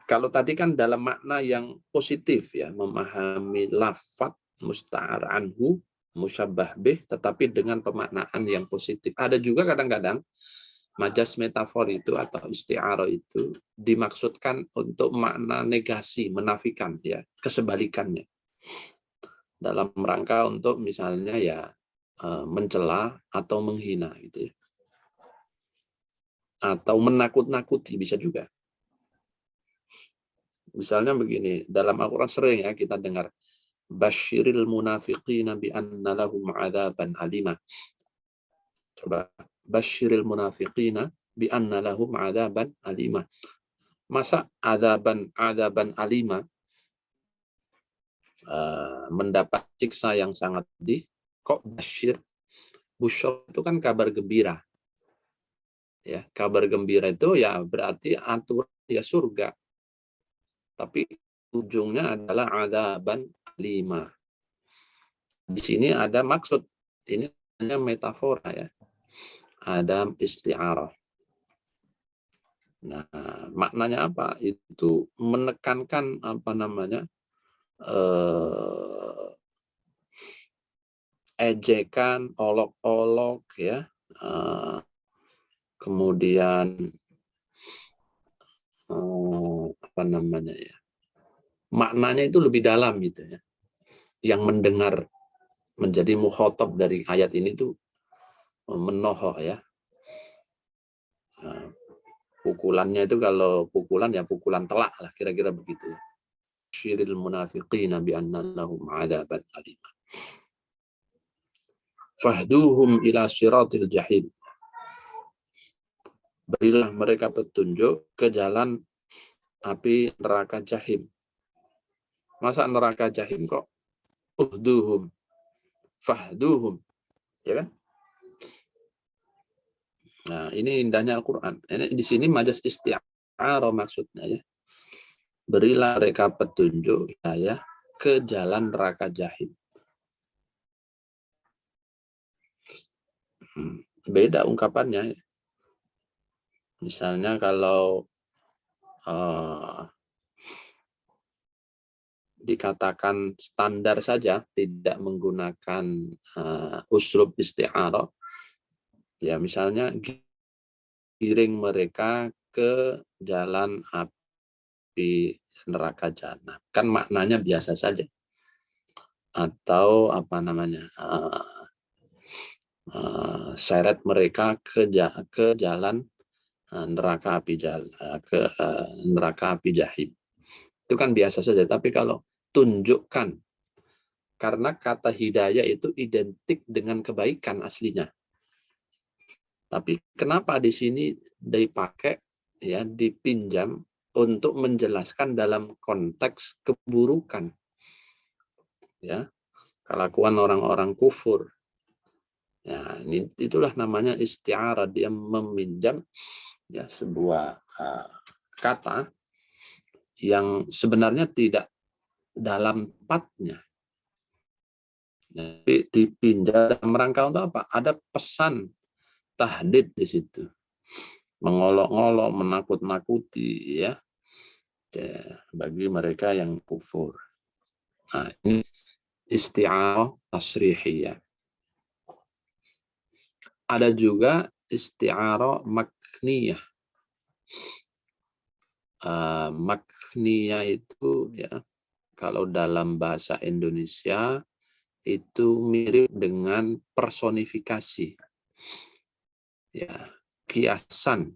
Kalau tadi kan dalam makna yang positif ya, memahami lafaz musta'ar anhu, musyabbah bih, tetapi dengan pemaknaan yang positif. Ada juga kadang-kadang majas metafor itu atau isti'arah itu dimaksudkan untuk makna negasi, menafikan ya, kesebalikannya. Dalam rangka untuk misalnya ya mencela atau menghina gitu ya. Atau menakut-nakuti bisa juga. Misalnya begini, dalam Al-Qur'an sering ya kita dengar basyiril munafiqina bi anna lahum 'adzaban alima. Coba basyiril munafiqina bi anna lahum 'adzaban alima. Masa adzaban alima mendapat siksa yang sangat pedih, kok basyir? Busyra itu kan kabar gembira. Ya, kabar gembira itu ya berarti aturan ya surga. Tapi ujungnya adalah adzaban alima. Di sini ada maksud, ini hanya metafora ya. Ada isti'arah. Nah, maknanya apa? Itu menekankan apa namanya? Ejekan, olok-olok ya. Kemudian apa namanya ya? Maknanya itu lebih dalam gitu ya. Yang mendengar menjadi mukhatab dari ayat ini tuh menohok ya. Pukulannya itu kalau pukulan ya pukulan telak lah, kira-kira begitu. Syiril munafiqina bi anna lahum 'adzaban alim. Fahduhum ila siratil jahim. Berilah mereka petunjuk ke jalan api neraka jahim. Masa neraka jahim kok uhduhum, fahduhum, ya kan? Nah, ini indahnya Al-Quran. Ini di sini majas isti'arah maksudnya ya. Berilah mereka petunjuk ya ke jalan neraka jahim. Beda ungkapannya. Misalnya kalau dikatakan standar saja, tidak menggunakan uslub isti'arah, ya misalnya giring mereka ke jalan api neraka jahanam, kan maknanya biasa saja. Atau apa namanya, seret mereka ke jalan neraka api neraka api jahim, itu kan biasa saja. Tapi kalau tunjukkan, karena kata hidayah itu identik dengan kebaikan aslinya. Tapi kenapa di sini dipakai ya, dipinjam untuk menjelaskan dalam konteks keburukan ya, kelakuan orang-orang kufur. Ya, itulah namanya isti'arah, dia meminjam ya sebuah kata yang sebenarnya tidak dalam tempatnya. Tapi dipinjam dalam rangka untuk apa? Ada pesan tahdid di situ. Mengolok-olok, menakut-nakuti ya, bagi mereka yang kufur. Nah, ini isti'arah tasrihiyah. Ada juga isti'arah makniyah. Makniyah itu ya, kalau dalam bahasa Indonesia itu mirip dengan personifikasi. Ya, kiasan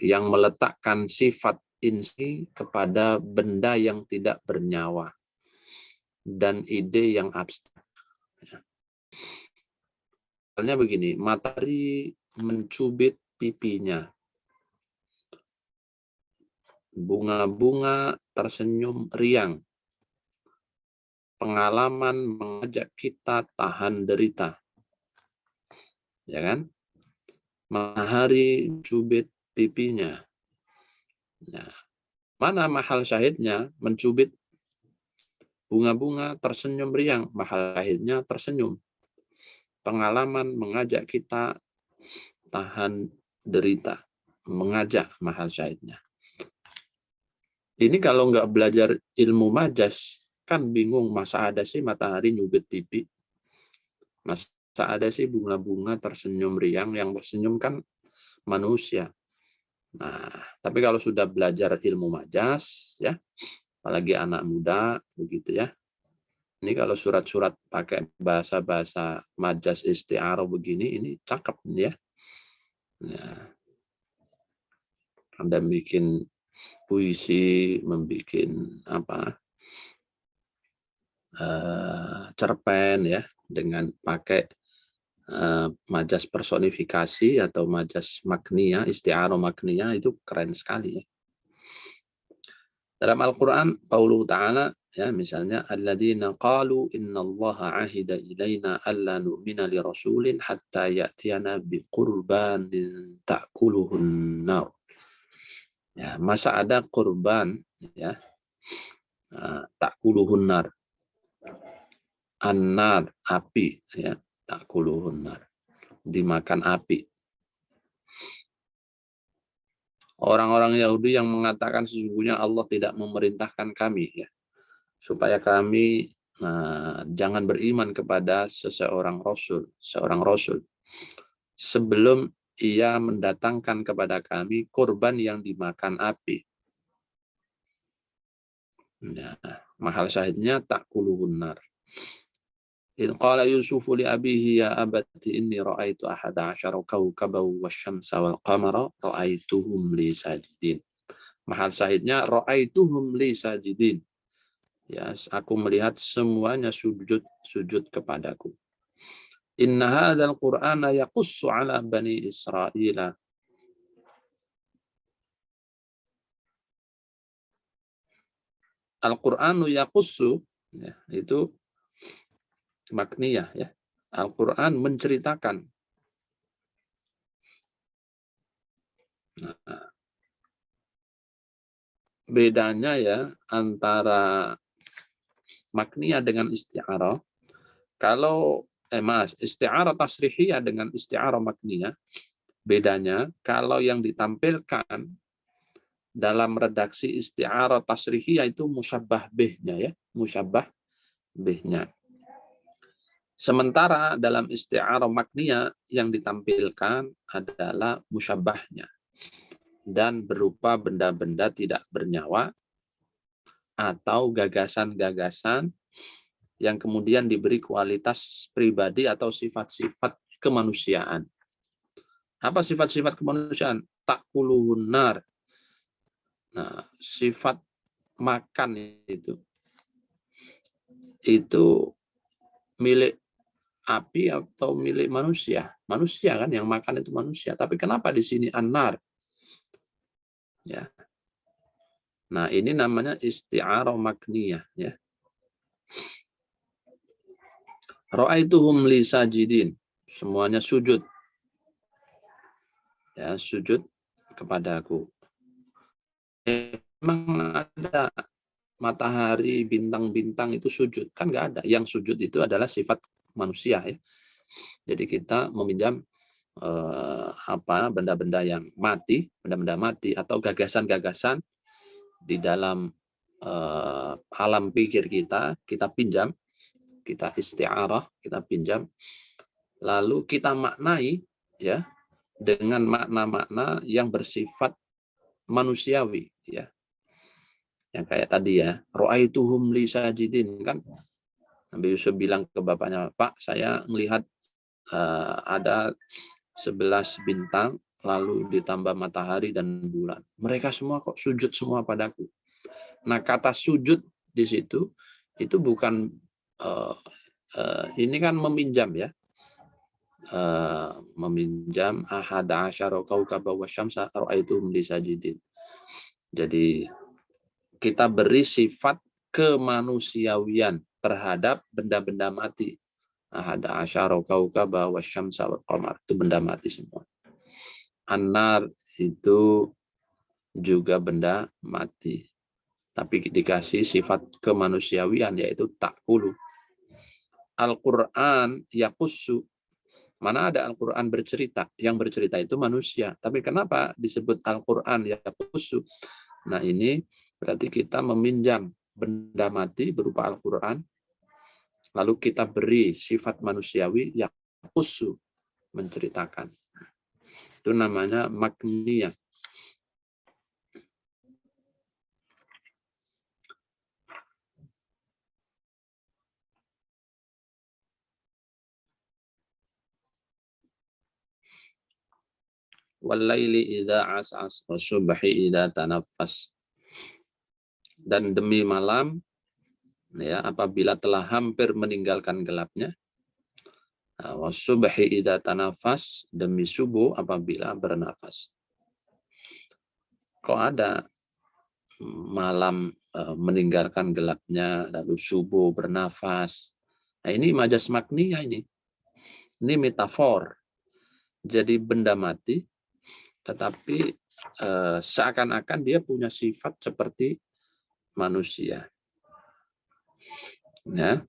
yang meletakkan sifat insi kepada benda yang tidak bernyawa dan ide yang abstrak. Misalnya begini, matahari mencubit pipinya, bunga-bunga tersenyum riang, pengalaman mengajak kita tahan derita, ya kan? Matahari mencubit pipinya. Nah, mana mahal syahidnya? Mencubit. Bunga-bunga tersenyum riang, mahal syahidnya tersenyum. Pengalaman mengajak kita tahan derita, mengajak mahal syahidnya. Ini kalau nggak belajar ilmu majas, kan bingung, masa ada sih matahari nyubit pipi, masa ada sih bunga-bunga tersenyum riang, yang tersenyum kan manusia. Nah, tapi kalau sudah belajar ilmu majas, ya, apalagi anak muda, begitu ya. Ini kalau surat-surat pakai bahasa-bahasa majas isti'arah begini, ini cakep ya. Nah, Anda bikin puisi, membuat apa, cerpen ya, dengan pakai majas personifikasi atau majas makniyah, isti'arah makniyah, itu keren sekali ya. Dalam Al-Quran, qauluhu ta'ala, ya, misalnya, alladzina qalu innallaha ahida ilaina alla nu'mina li rasulin hatta ya'tiyana biqurbanin ta'kuluhun nar. Ya, masa ada kurban ya, ta'kuluhun nar. An-nar, api ya, ta'kuluhun nar, dimakan api. Orang-orang Yahudi yang mengatakan sesungguhnya Allah tidak memerintahkan kami ya, supaya kami jangan beriman kepada seorang rasul sebelum ia mendatangkan kepada kami kurban yang dimakan api. Nah, mahal syahidnya ta'kuluhun nar. إذ قال يوسف لأبيه يا أبت إني رأيت 11 كوكبا والشمس والقمر رأيتهم لي ساجدين. Mahal syahidnya ra'aituhum li sajidin. Ya, aku melihat semuanya sujud kepadaku. Inna hadzal Qur'ana yaqussu 'ala bani Israil. Al-Qur'anu yaqussu, ya, itu makniyah, ya. Al-Qur'an menceritakan. Nah, bedanya ya antara makniyah dengan isti'arah. Kalau isti'arah tasrihiyah dengan isti'arah makniyah, bedanya kalau yang ditampilkan dalam redaksi isti'arah tasrihiyah itu musyabbah bihnya, ya, musyabbah bihnya. Sementara dalam isti'arah makniyah yang ditampilkan adalah musyabbahnya dan berupa benda-benda tidak bernyawa atau gagasan-gagasan yang kemudian diberi kualitas pribadi atau sifat-sifat kemanusiaan. Apa sifat-sifat kemanusiaan? Ta'kuluhun nar. Nah, sifat makan itu milik api atau milik manusia? Manusia kan yang makan itu manusia. Tapi kenapa di sini an-nar? Ya. Nah, ini namanya isti'arah makniyah, ya. Ra'aituhum li sajidin. Semuanya sujud. Ya, sujud kepadaku. Memang ada matahari, bintang-bintang itu sujud? Kan nggak ada. Yang sujud itu adalah sifat manusia, ya. Jadi kita meminjam benda-benda yang mati, benda-benda mati atau gagasan-gagasan di dalam alam pikir kita pinjam, kita isti'arah, kita pinjam, lalu kita maknai, ya, dengan makna-makna yang bersifat manusiawi, ya. Yang kayak tadi, ya, ra'aituhum li sajidin, kan Nabi Yusuf bilang ke bapaknya, Pak, saya melihat ada 11 bintang, lalu ditambah matahari dan bulan. Mereka semua kok sujud semua padaku. Nah, kata sujud di situ itu bukan ini kan meminjam, ya. Meminjam ahada asyara kaukaba wasyamsa ra'aituhum li sajidin. Jadi kita beri sifat kemanusiawian terhadap benda-benda mati. Ahada asyara kaukaba wasyamsa wal qamar, itu benda mati semua. An-nar itu juga benda mati, tapi dikasih sifat kemanusiawian, yaitu ta'kulu. Al-Quran yaqussu. Mana ada Al-Quran bercerita? Yang bercerita itu manusia. Tapi kenapa disebut Al-Quran yaqussu? Nah, ini berarti kita meminjam benda mati berupa Al-Quran, lalu kita beri sifat manusiawi yaqussu, menceritakan. Itu namanya makniyah. Walaili idza as'as wasubhi idza tanaffas. Dan demi malam, ya, apabila telah hampir meninggalkan gelapnya. Wasubhi idza tanafas, demi subuh apabila bernafas. Kok ada malam meninggalkan gelapnya, lalu subuh bernafas? Nah, ini majas makniyah ini. Ini metafor. Jadi benda mati, tetapi seakan-akan dia punya sifat seperti manusia. Ya.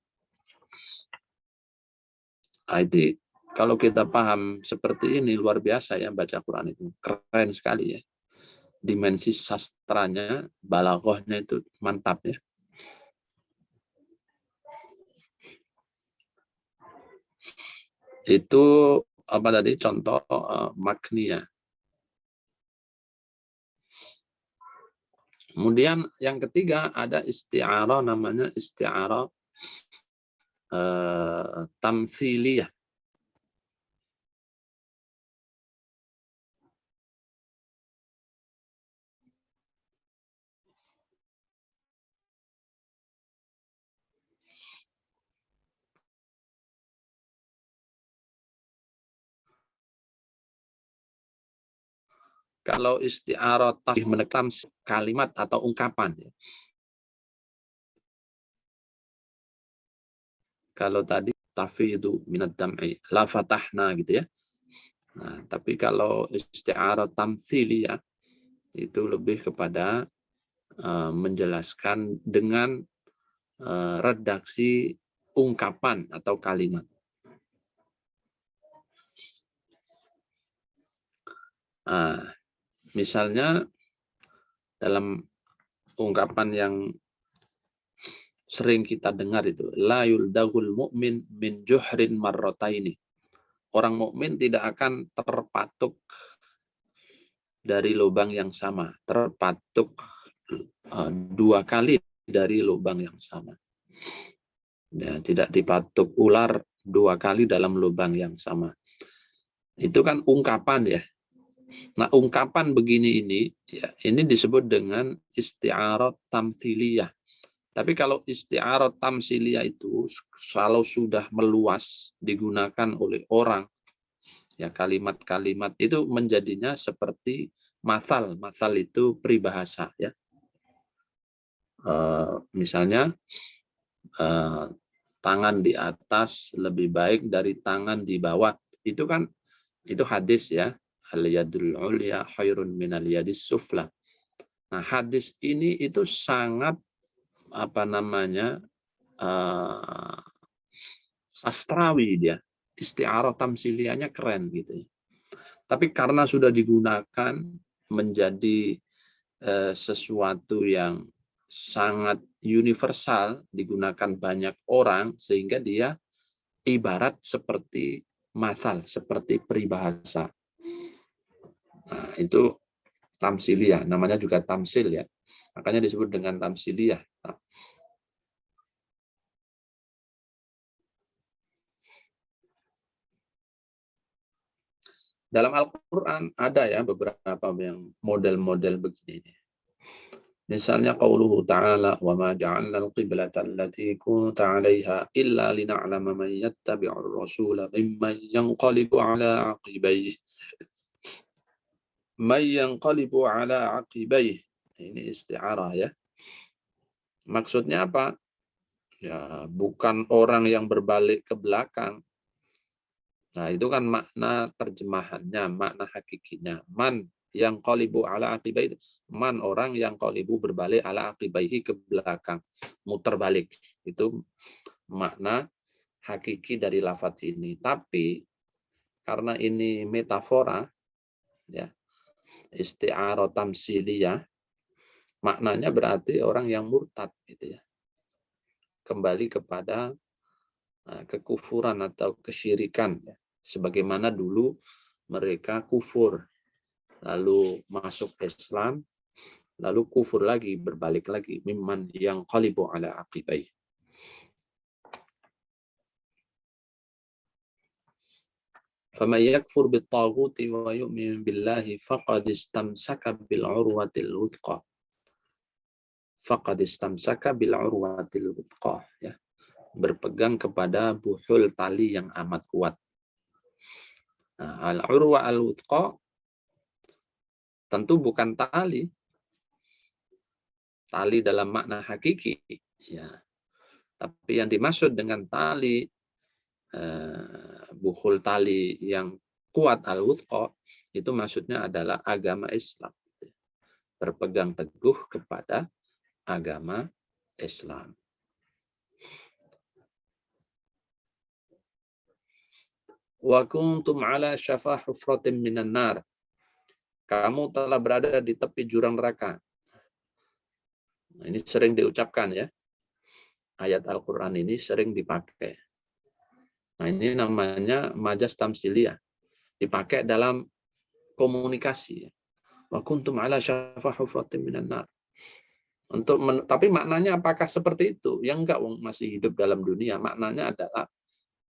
Itu kalau kita paham seperti ini, luar biasa, ya, baca Quran itu. Keren sekali, ya. Dimensi sastranya, balaghahnya itu mantap, ya. Itu apa tadi contoh makniyah. Kemudian yang ketiga ada isti'arah, namanya isti'arah tamtsiliyah. Kalau isti'arah tafsih menekam kalimat atau ungkapan. Kalau tadi tafidu minad dam'i, la fatahna gitu ya. Nah, tapi kalau isti'arah tamtsiliyah itu lebih kepada menjelaskan dengan redaksi ungkapan atau kalimat. Nah, misalnya dalam ungkapan yang sering kita dengar itu, la yuldagul mu'min min juhrin marrataini. Orang mukmin tidak akan terpatuk dari lubang yang sama, terpatuk 2 kali dari lubang yang sama. Ya, tidak dipatuk ular 2 kali dalam lubang yang sama. Itu kan ungkapan ya. Nah, ungkapan begini ini, ya, ini disebut dengan isti'arah tamtsiliyah. Tapi kalau isti'arah tamtsiliyah itu, kalau sudah meluas, digunakan oleh orang, ya kalimat-kalimat itu menjadinya seperti matsal. Matsal itu peribahasa. Ya. Misalnya, tangan di atas lebih baik dari tangan di bawah. Itu kan, itu hadis ya. Al-yadul ulya khairun minal yadis sufla. Nah, hadis ini itu sangat sastrawi dia. Isti'arah tamsiliyahnya keren gitu. Tapi karena sudah digunakan menjadi sesuatu yang sangat universal, digunakan banyak orang sehingga dia ibarat seperti matsal, seperti peribahasa. Nah, itu tamsiliyah, namanya juga tamsil ya. Makanya disebut dengan tamsiliyah. Dalam Al-Quran ada ya beberapa yang model-model begini. Misalnya qauluhu ta'ala wa ma ja'alna al-qiblata allati kunta 'alaiha illa lina'lama man yattabi'ur rasula mimman yanqalibu 'ala 'aqibayhi. Man yanqalibu 'ala 'aqibayhi. Ini isti'arah ya. Maksudnya apa? Ya, bukan orang yang berbalik ke belakang. Nah, itu kan makna terjemahannya, makna hakikinya. Man yang qalibu ala aqibaihi, man orang yang qalibu berbalik ala aqibaihi ke belakang, muter balik. Itu makna hakiki dari lafaz ini. Tapi karena ini metafora ya, isti'arah tamsiliyah, maknanya berarti orang yang murtad gitu ya. Kembali kepada kekufuran atau kesyirikan ya. Sebagaimana dulu mereka kufur, lalu masuk Islam, lalu kufur lagi, berbalik lagi. Mimman yang qalibu ala aqibai. فَمَنْ يَكْفُرْ بِالطَّاغُوتِ وَيُؤْمِنْ بِاللَّهِ فَقَدِ اسْتَمْسَكَ بِالْعُرْوَةِ الْوُثْقَى. فَقَدِ اسْتَمْسَكَ بِالْعُرْوَةِ الْوُثْقَى. Ya. Berpegang kepada buhul tali yang amat kuat. Nah, al-urwa al-wuthqa tentu bukan tali. Tali dalam makna hakiki. Ya. Tapi yang dimaksud dengan tali, buhul tali yang kuat al-wuthqa, itu maksudnya adalah agama Islam. Berpegang teguh kepada agama Islam. Wa kuntum ala syafa hufratin minan nar. Kamu telah berada di tepi jurang neraka. Nah, ini sering diucapkan ya. Ayat Al-Quran ini sering dipakai. Nah, ini namanya majas tamsiliyah. Dipakai dalam komunikasi. Wa kuntum ala syafa hufratin minan nar. Tapi maknanya apakah seperti itu? Ya enggak, masih hidup dalam dunia. Maknanya adalah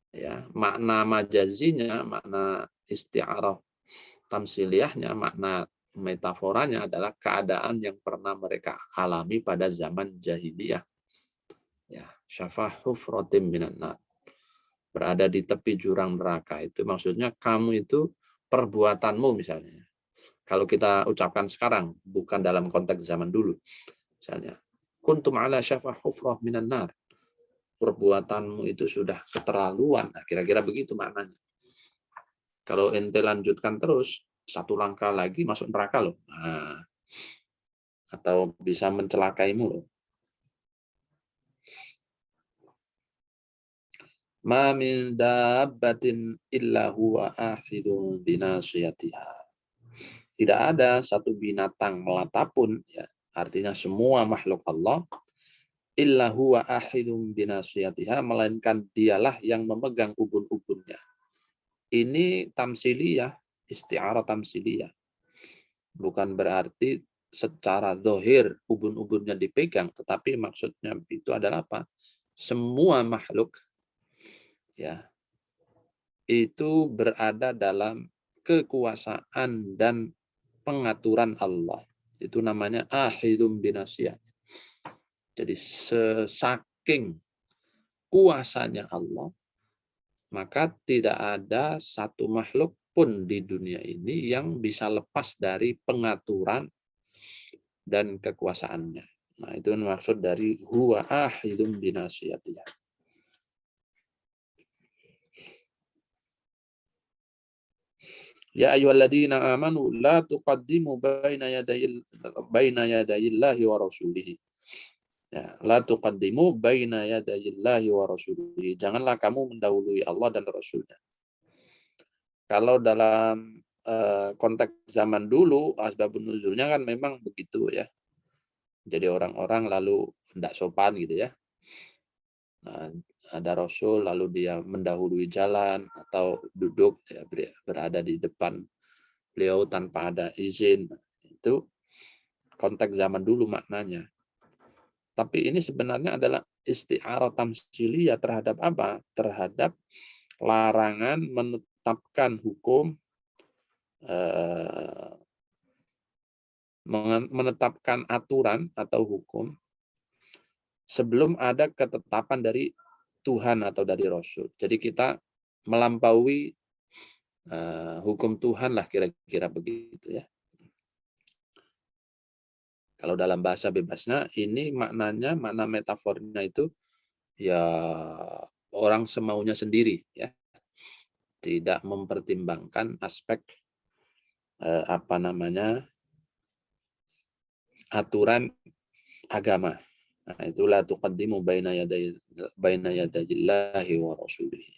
ya, makna majazinya, makna isti'arah tamsiliyahnya, makna metaforanya adalah keadaan yang pernah mereka alami pada zaman jahiliyah. Ya, syafah hufratim minan nar. Berada di tepi jurang neraka, itu maksudnya kamu itu perbuatanmu misalnya. Kalau kita ucapkan sekarang, bukan dalam konteks zaman dulu. Misalnya, kuntum ala syafah hufrah minan nar. Perbuatanmu itu sudah keterlaluan. Nah, kira-kira begitu maknanya. Kalau ente lanjutkan terus, satu langkah lagi masuk neraka loh. Nah, atau bisa mencelakaimu loh. Ma min dabbatin illa huwa akhidun binasiyatiha. Tidak ada satu binatang melata pun, ya, artinya semua makhluk Allah, illa huwa akhidun binasiyatiha, melainkan dialah yang memegang ubun-ubunnya. Ini tamsiliyah, isti'arah tamsiliyah. Bukan berarti secara zahir ubun-ubunnya dipegang, tetapi maksudnya itu adalah apa? Semua makhluk, ya, itu berada dalam kekuasaan dan pengaturan Allah. Itu namanya ahidum binasiyah. Jadi saking kuasanya Allah, maka tidak ada satu makhluk pun di dunia ini yang bisa lepas dari pengaturan dan kekuasaannya. Nah, itu maksud dari huwa ahidum binasiyatih. Ya ayyuhalladzina amanu la tuqaddimu baina yadayillahi wa rasulihi. Ya, la tuqaddimu baina yadayillahi wa rasulihi. Janganlah kamu mendahului Allah dan Rasulnya. Kalau dalam konteks zaman dulu, asbabun nuzulnya kan memang begitu ya. Jadi orang-orang lalu hendak sopan gitu ya. Nah, ada Rasul lalu dia mendahului jalan atau duduk ya, berada di depan beliau tanpa ada izin. Itu konteks zaman dulu maknanya. Tapi ini sebenarnya adalah isti'arah tamsiliyah terhadap apa? Terhadap larangan menetapkan hukum, menetapkan aturan atau hukum sebelum ada ketetapan dari Tuhan atau dari Rasul. Jadi kita melampaui hukum Tuhan lah, kira-kira begitu ya. Kalau dalam bahasa bebasnya, ini maknanya, makna metafornya itu ya orang semaunya sendiri ya, tidak mempertimbangkan aspek aturan agama. Nah, itulah tuqaddimu baina yadayillahi wa rasulihi.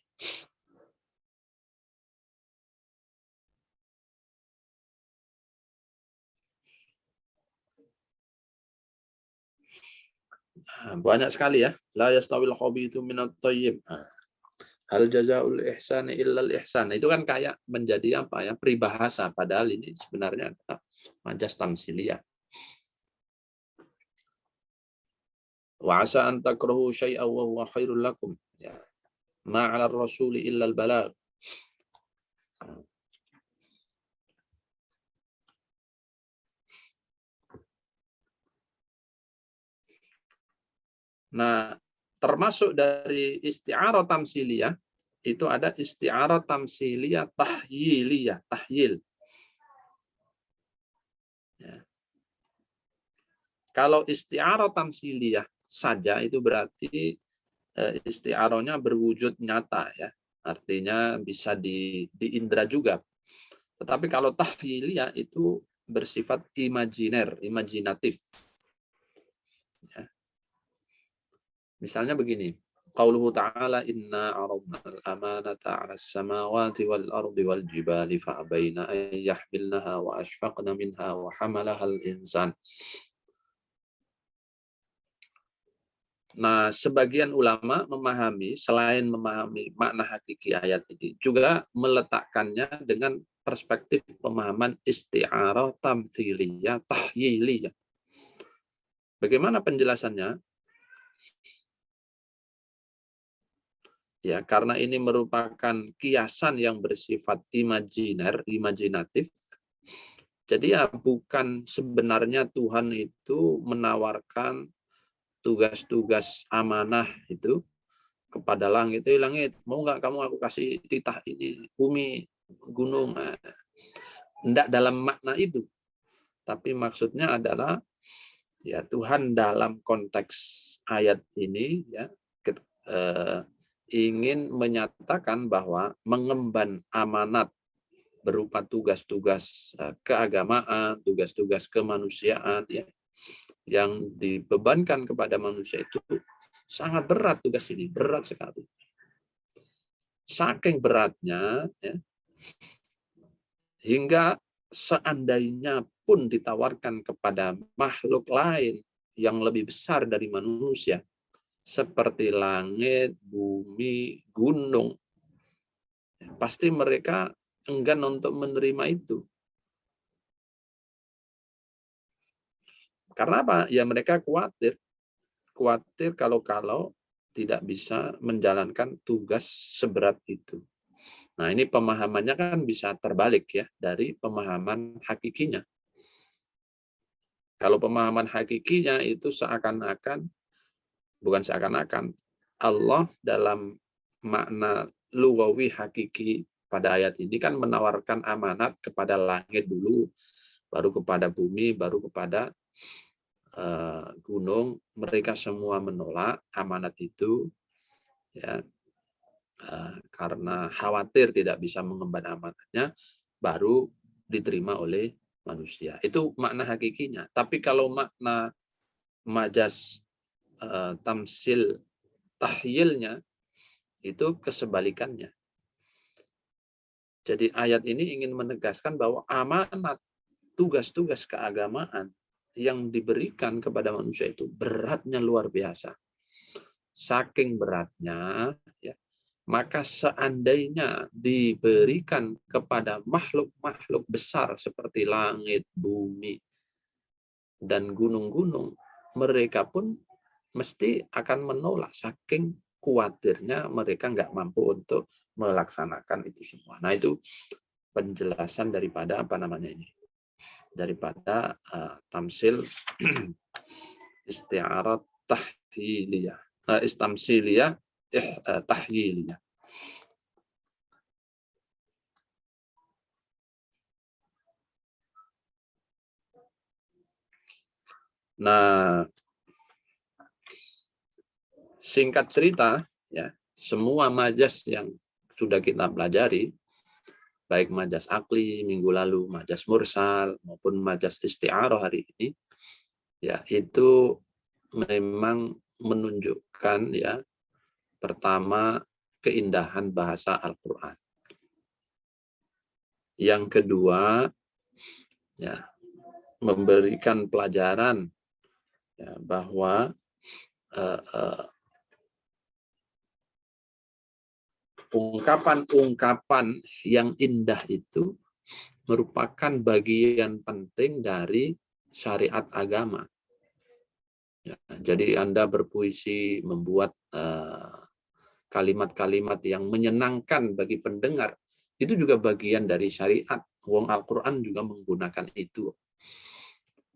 Banyak sekali ya. La yastawil khabithu minat thayyib. Hal jazaul ihsani illal ihsan. Itu kan kayak menjadi apa ya, peribahasa, padahal ini sebenarnya majas tamsiliyah. Wa asa an takrahu syai'an wa huwa khairul lakum. Ya. Ma 'ala ar-rasuli illa al-balagh. Nah, termasuk dari isti'arah tamsiliyah itu ada isti'arah tamsiliyah tahyiliyah, tahyil. Ya. Kalau isti'arah tamsiliyah saja itu berarti isti'arahnya berwujud nyata ya. Artinya bisa diindra juga. Tetapi kalau tahyiliyah itu bersifat imajiner, imajinatif. Ya. Misalnya begini, qauluhu ta'ala inna aradna al-amanata 'ala as-samawati wal ardi wal jibali fa'abaina an yahmilnaha wa ashfaqna minha wa hamalaha al-insan. Nah, sebagian ulama memahami, selain memahami makna hakiki ayat ini, juga meletakkannya dengan perspektif pemahaman isti'arah tamtsiliyah tahyiliyah. Bagaimana penjelasannya? Ya, karena ini merupakan kiasan yang bersifat imajinatif. Jadi ya bukan sebenarnya Tuhan itu menawarkan tugas-tugas amanah itu kepada langit. Langit, mau nggak kamu aku kasih titah ini, bumi, gunung. Enggak dalam makna itu. Tapi maksudnya adalah ya Tuhan dalam konteks ayat ini ya ingin menyatakan bahwa mengemban amanat berupa tugas-tugas keagamaan, tugas-tugas kemanusiaan ya, yang dibebankan kepada manusia itu sangat berat. Tugas ini berat sekali. Saking beratnya ya, hingga seandainya pun ditawarkan kepada makhluk lain yang lebih besar dari manusia, seperti langit, bumi, gunung, pasti mereka enggan untuk menerima itu. Karena apa? Ya mereka khawatir kalau tidak bisa menjalankan tugas seberat itu. Nah, ini pemahamannya kan bisa terbalik ya dari pemahaman hakikinya. Kalau pemahaman hakikinya itu bukan seakan-akan, Allah dalam makna lugawi hakiki pada ayat ini kan menawarkan amanat kepada langit dulu, baru kepada bumi, baru kepada gunung. Mereka semua menolak amanat itu ya, karena khawatir tidak bisa mengemban amanatnya, baru diterima oleh manusia. Itu makna hakikinya. Tapi kalau makna majas tamsil tahyilnya itu kesebalikannya. Jadi ayat ini ingin menegaskan bahwa amanat tugas-tugas keagamaan yang diberikan kepada manusia itu beratnya luar biasa. Saking beratnya ya, maka seandainya diberikan kepada makhluk-makhluk besar seperti langit, bumi, dan gunung-gunung, mereka pun mesti akan menolak saking khawatirnya mereka nggak mampu untuk melaksanakan itu semua. Nah, itu penjelasan daripada apa namanya ini, daripada tamsil isti'arat tahyiliyah, istamsiliyah tahyiliyah. Nah, singkat cerita ya, semua majas yang sudah kita pelajari, baik majas akli minggu lalu, majas mursal maupun majas isti'arah hari ini, ya itu memang menunjukkan ya, pertama keindahan bahasa Al-Qur'an. Yang kedua ya, memberikan pelajaran ya, bahwa ungkapan-ungkapan yang indah itu merupakan bagian penting dari syariat agama. Ya, jadi Anda berpuisi, membuat kalimat-kalimat yang menyenangkan bagi pendengar, itu juga bagian dari syariat. Wong Al-Quran juga menggunakan itu.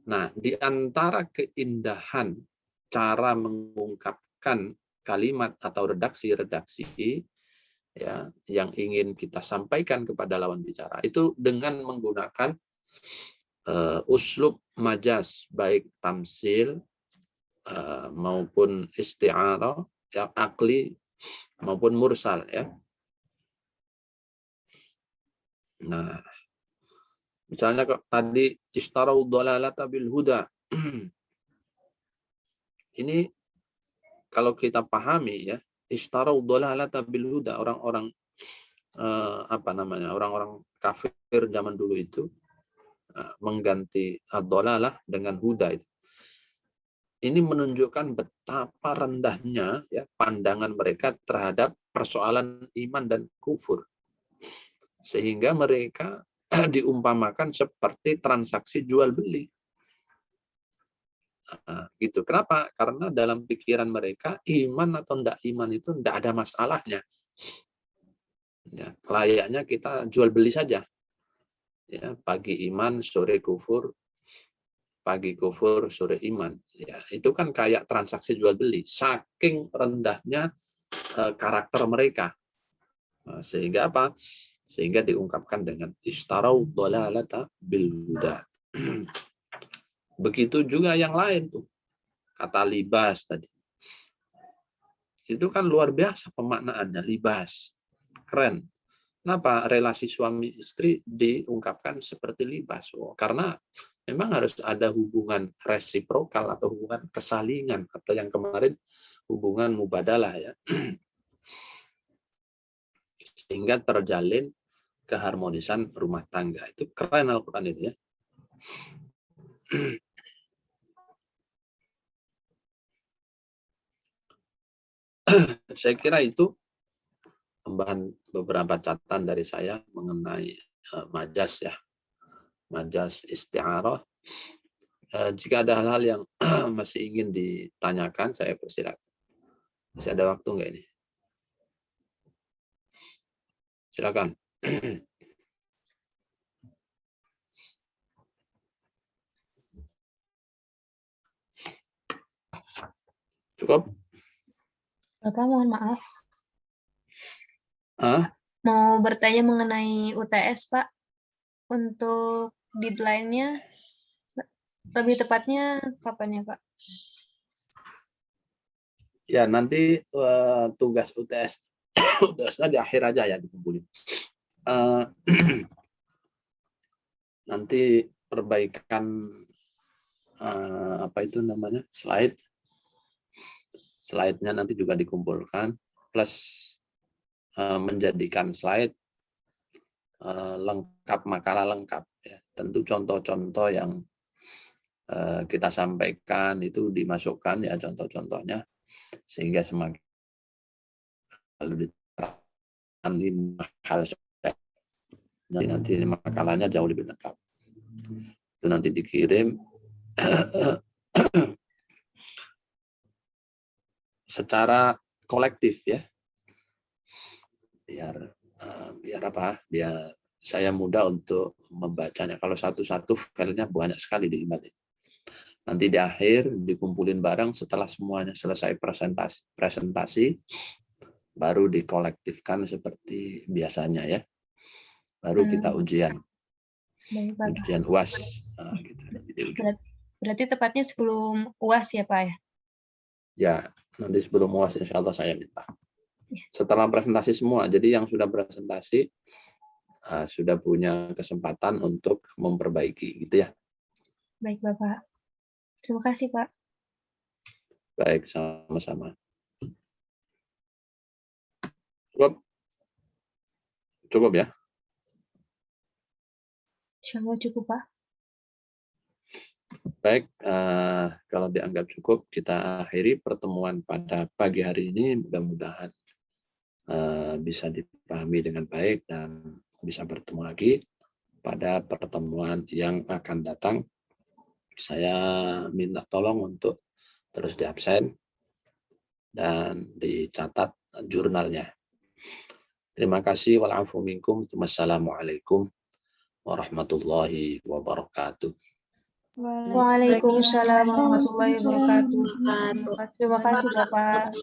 Nah, di antara keindahan cara mengungkapkan kalimat atau redaksi-redaksi ya, yang ingin kita sampaikan kepada lawan bicara, itu dengan menggunakan uslub majas, baik tamsil maupun isti'arah, ya, akli maupun mursal ya. Nah, misalnya tadi istarau dhalalata bil huda. Ini kalau kita pahami ya, istarau dhalalata bil huda, orang-orang orang-orang kafir zaman dulu itu mengganti ad-dhalalah dengan huda itu. Ini menunjukkan betapa rendahnya ya pandangan mereka terhadap persoalan iman dan kufur. Sehingga mereka diumpamakan seperti transaksi jual beli. Gitu. Kenapa? Karena dalam pikiran mereka iman atau tidak iman itu tidak ada masalahnya. Ya, layaknya kita jual beli saja. Ya, pagi iman, sore kufur, pagi kufur, sore iman. Ya, itu kan kayak transaksi jual beli. Saking rendahnya karakter mereka. Sehingga apa? Sehingga diungkapkan dengan istarau dhalalata bil huda. Begitu juga yang lain tuh. Kata libas tadi. Itu kan luar biasa pemaknaannya, libas. Keren. Kenapa relasi suami istri diungkapkan seperti libas? Karena memang harus ada hubungan resiprokal atau hubungan kesalingan, atau yang kemarin hubungan mubadalah ya. Sehingga terjalin keharmonisan rumah tangga. Itu keren Al-Quran itu ya. Saya kira itu tambahan beberapa catatan dari saya mengenai majas ya, majas isti'arah. Jika ada hal-hal yang masih ingin ditanyakan, saya persilakan. Masih ada waktu nggak ini? Silakan. Cukup? Bapak mohon maaf. Mau bertanya mengenai UTS, Pak. Untuk deadline-nya, lebih tepatnya kapan ya, Pak? Ya, nanti tugas UTS UTS-nya di akhir aja ya dikumpulin. Nanti perbaikan apa itu namanya slide-nya nanti juga dikumpulkan, plus menjadikan slide lengkap, makalah lengkap ya. Tentu contoh-contoh yang kita sampaikan itu dimasukkan ya, contoh-contohnya, sehingga semakin lalu diterapkan di hal nanti makalahnya jauh lebih lengkap. Itu nanti dikirim secara kolektif ya, biar apa? Biar saya mudah untuk membacanya. Kalau satu-satu filenya banyak sekali di email. Nanti di akhir dikumpulin bareng setelah semuanya selesai presentasi, baru dikolektifkan seperti biasanya ya. Baru kita ujian UAS. Nah, gitu. Berarti tepatnya sebelum UAS ya, Pak ya? Ya, nanti sebelum UAS insya Allah saya minta. Setelah presentasi semua, jadi yang sudah presentasi sudah punya kesempatan untuk memperbaiki, gitu ya. Baik, Bapak. Terima kasih, Pak. Baik, sama-sama. Cukup ya? Insya Allah cukup, Pak. Baik, kalau dianggap cukup, kita akhiri pertemuan pada pagi hari ini. Mudah-mudahan bisa dipahami dengan baik dan bisa bertemu lagi pada pertemuan yang akan datang. Saya minta tolong untuk terus diabsen dan dicatat jurnalnya. Terima kasih. Wa'alaikum minkum. Wassalamualaikum warahmatullahi wabarakatuh. Waalaikumsalam warahmatullahi wabarakatuh. Terima kasih, Bapak.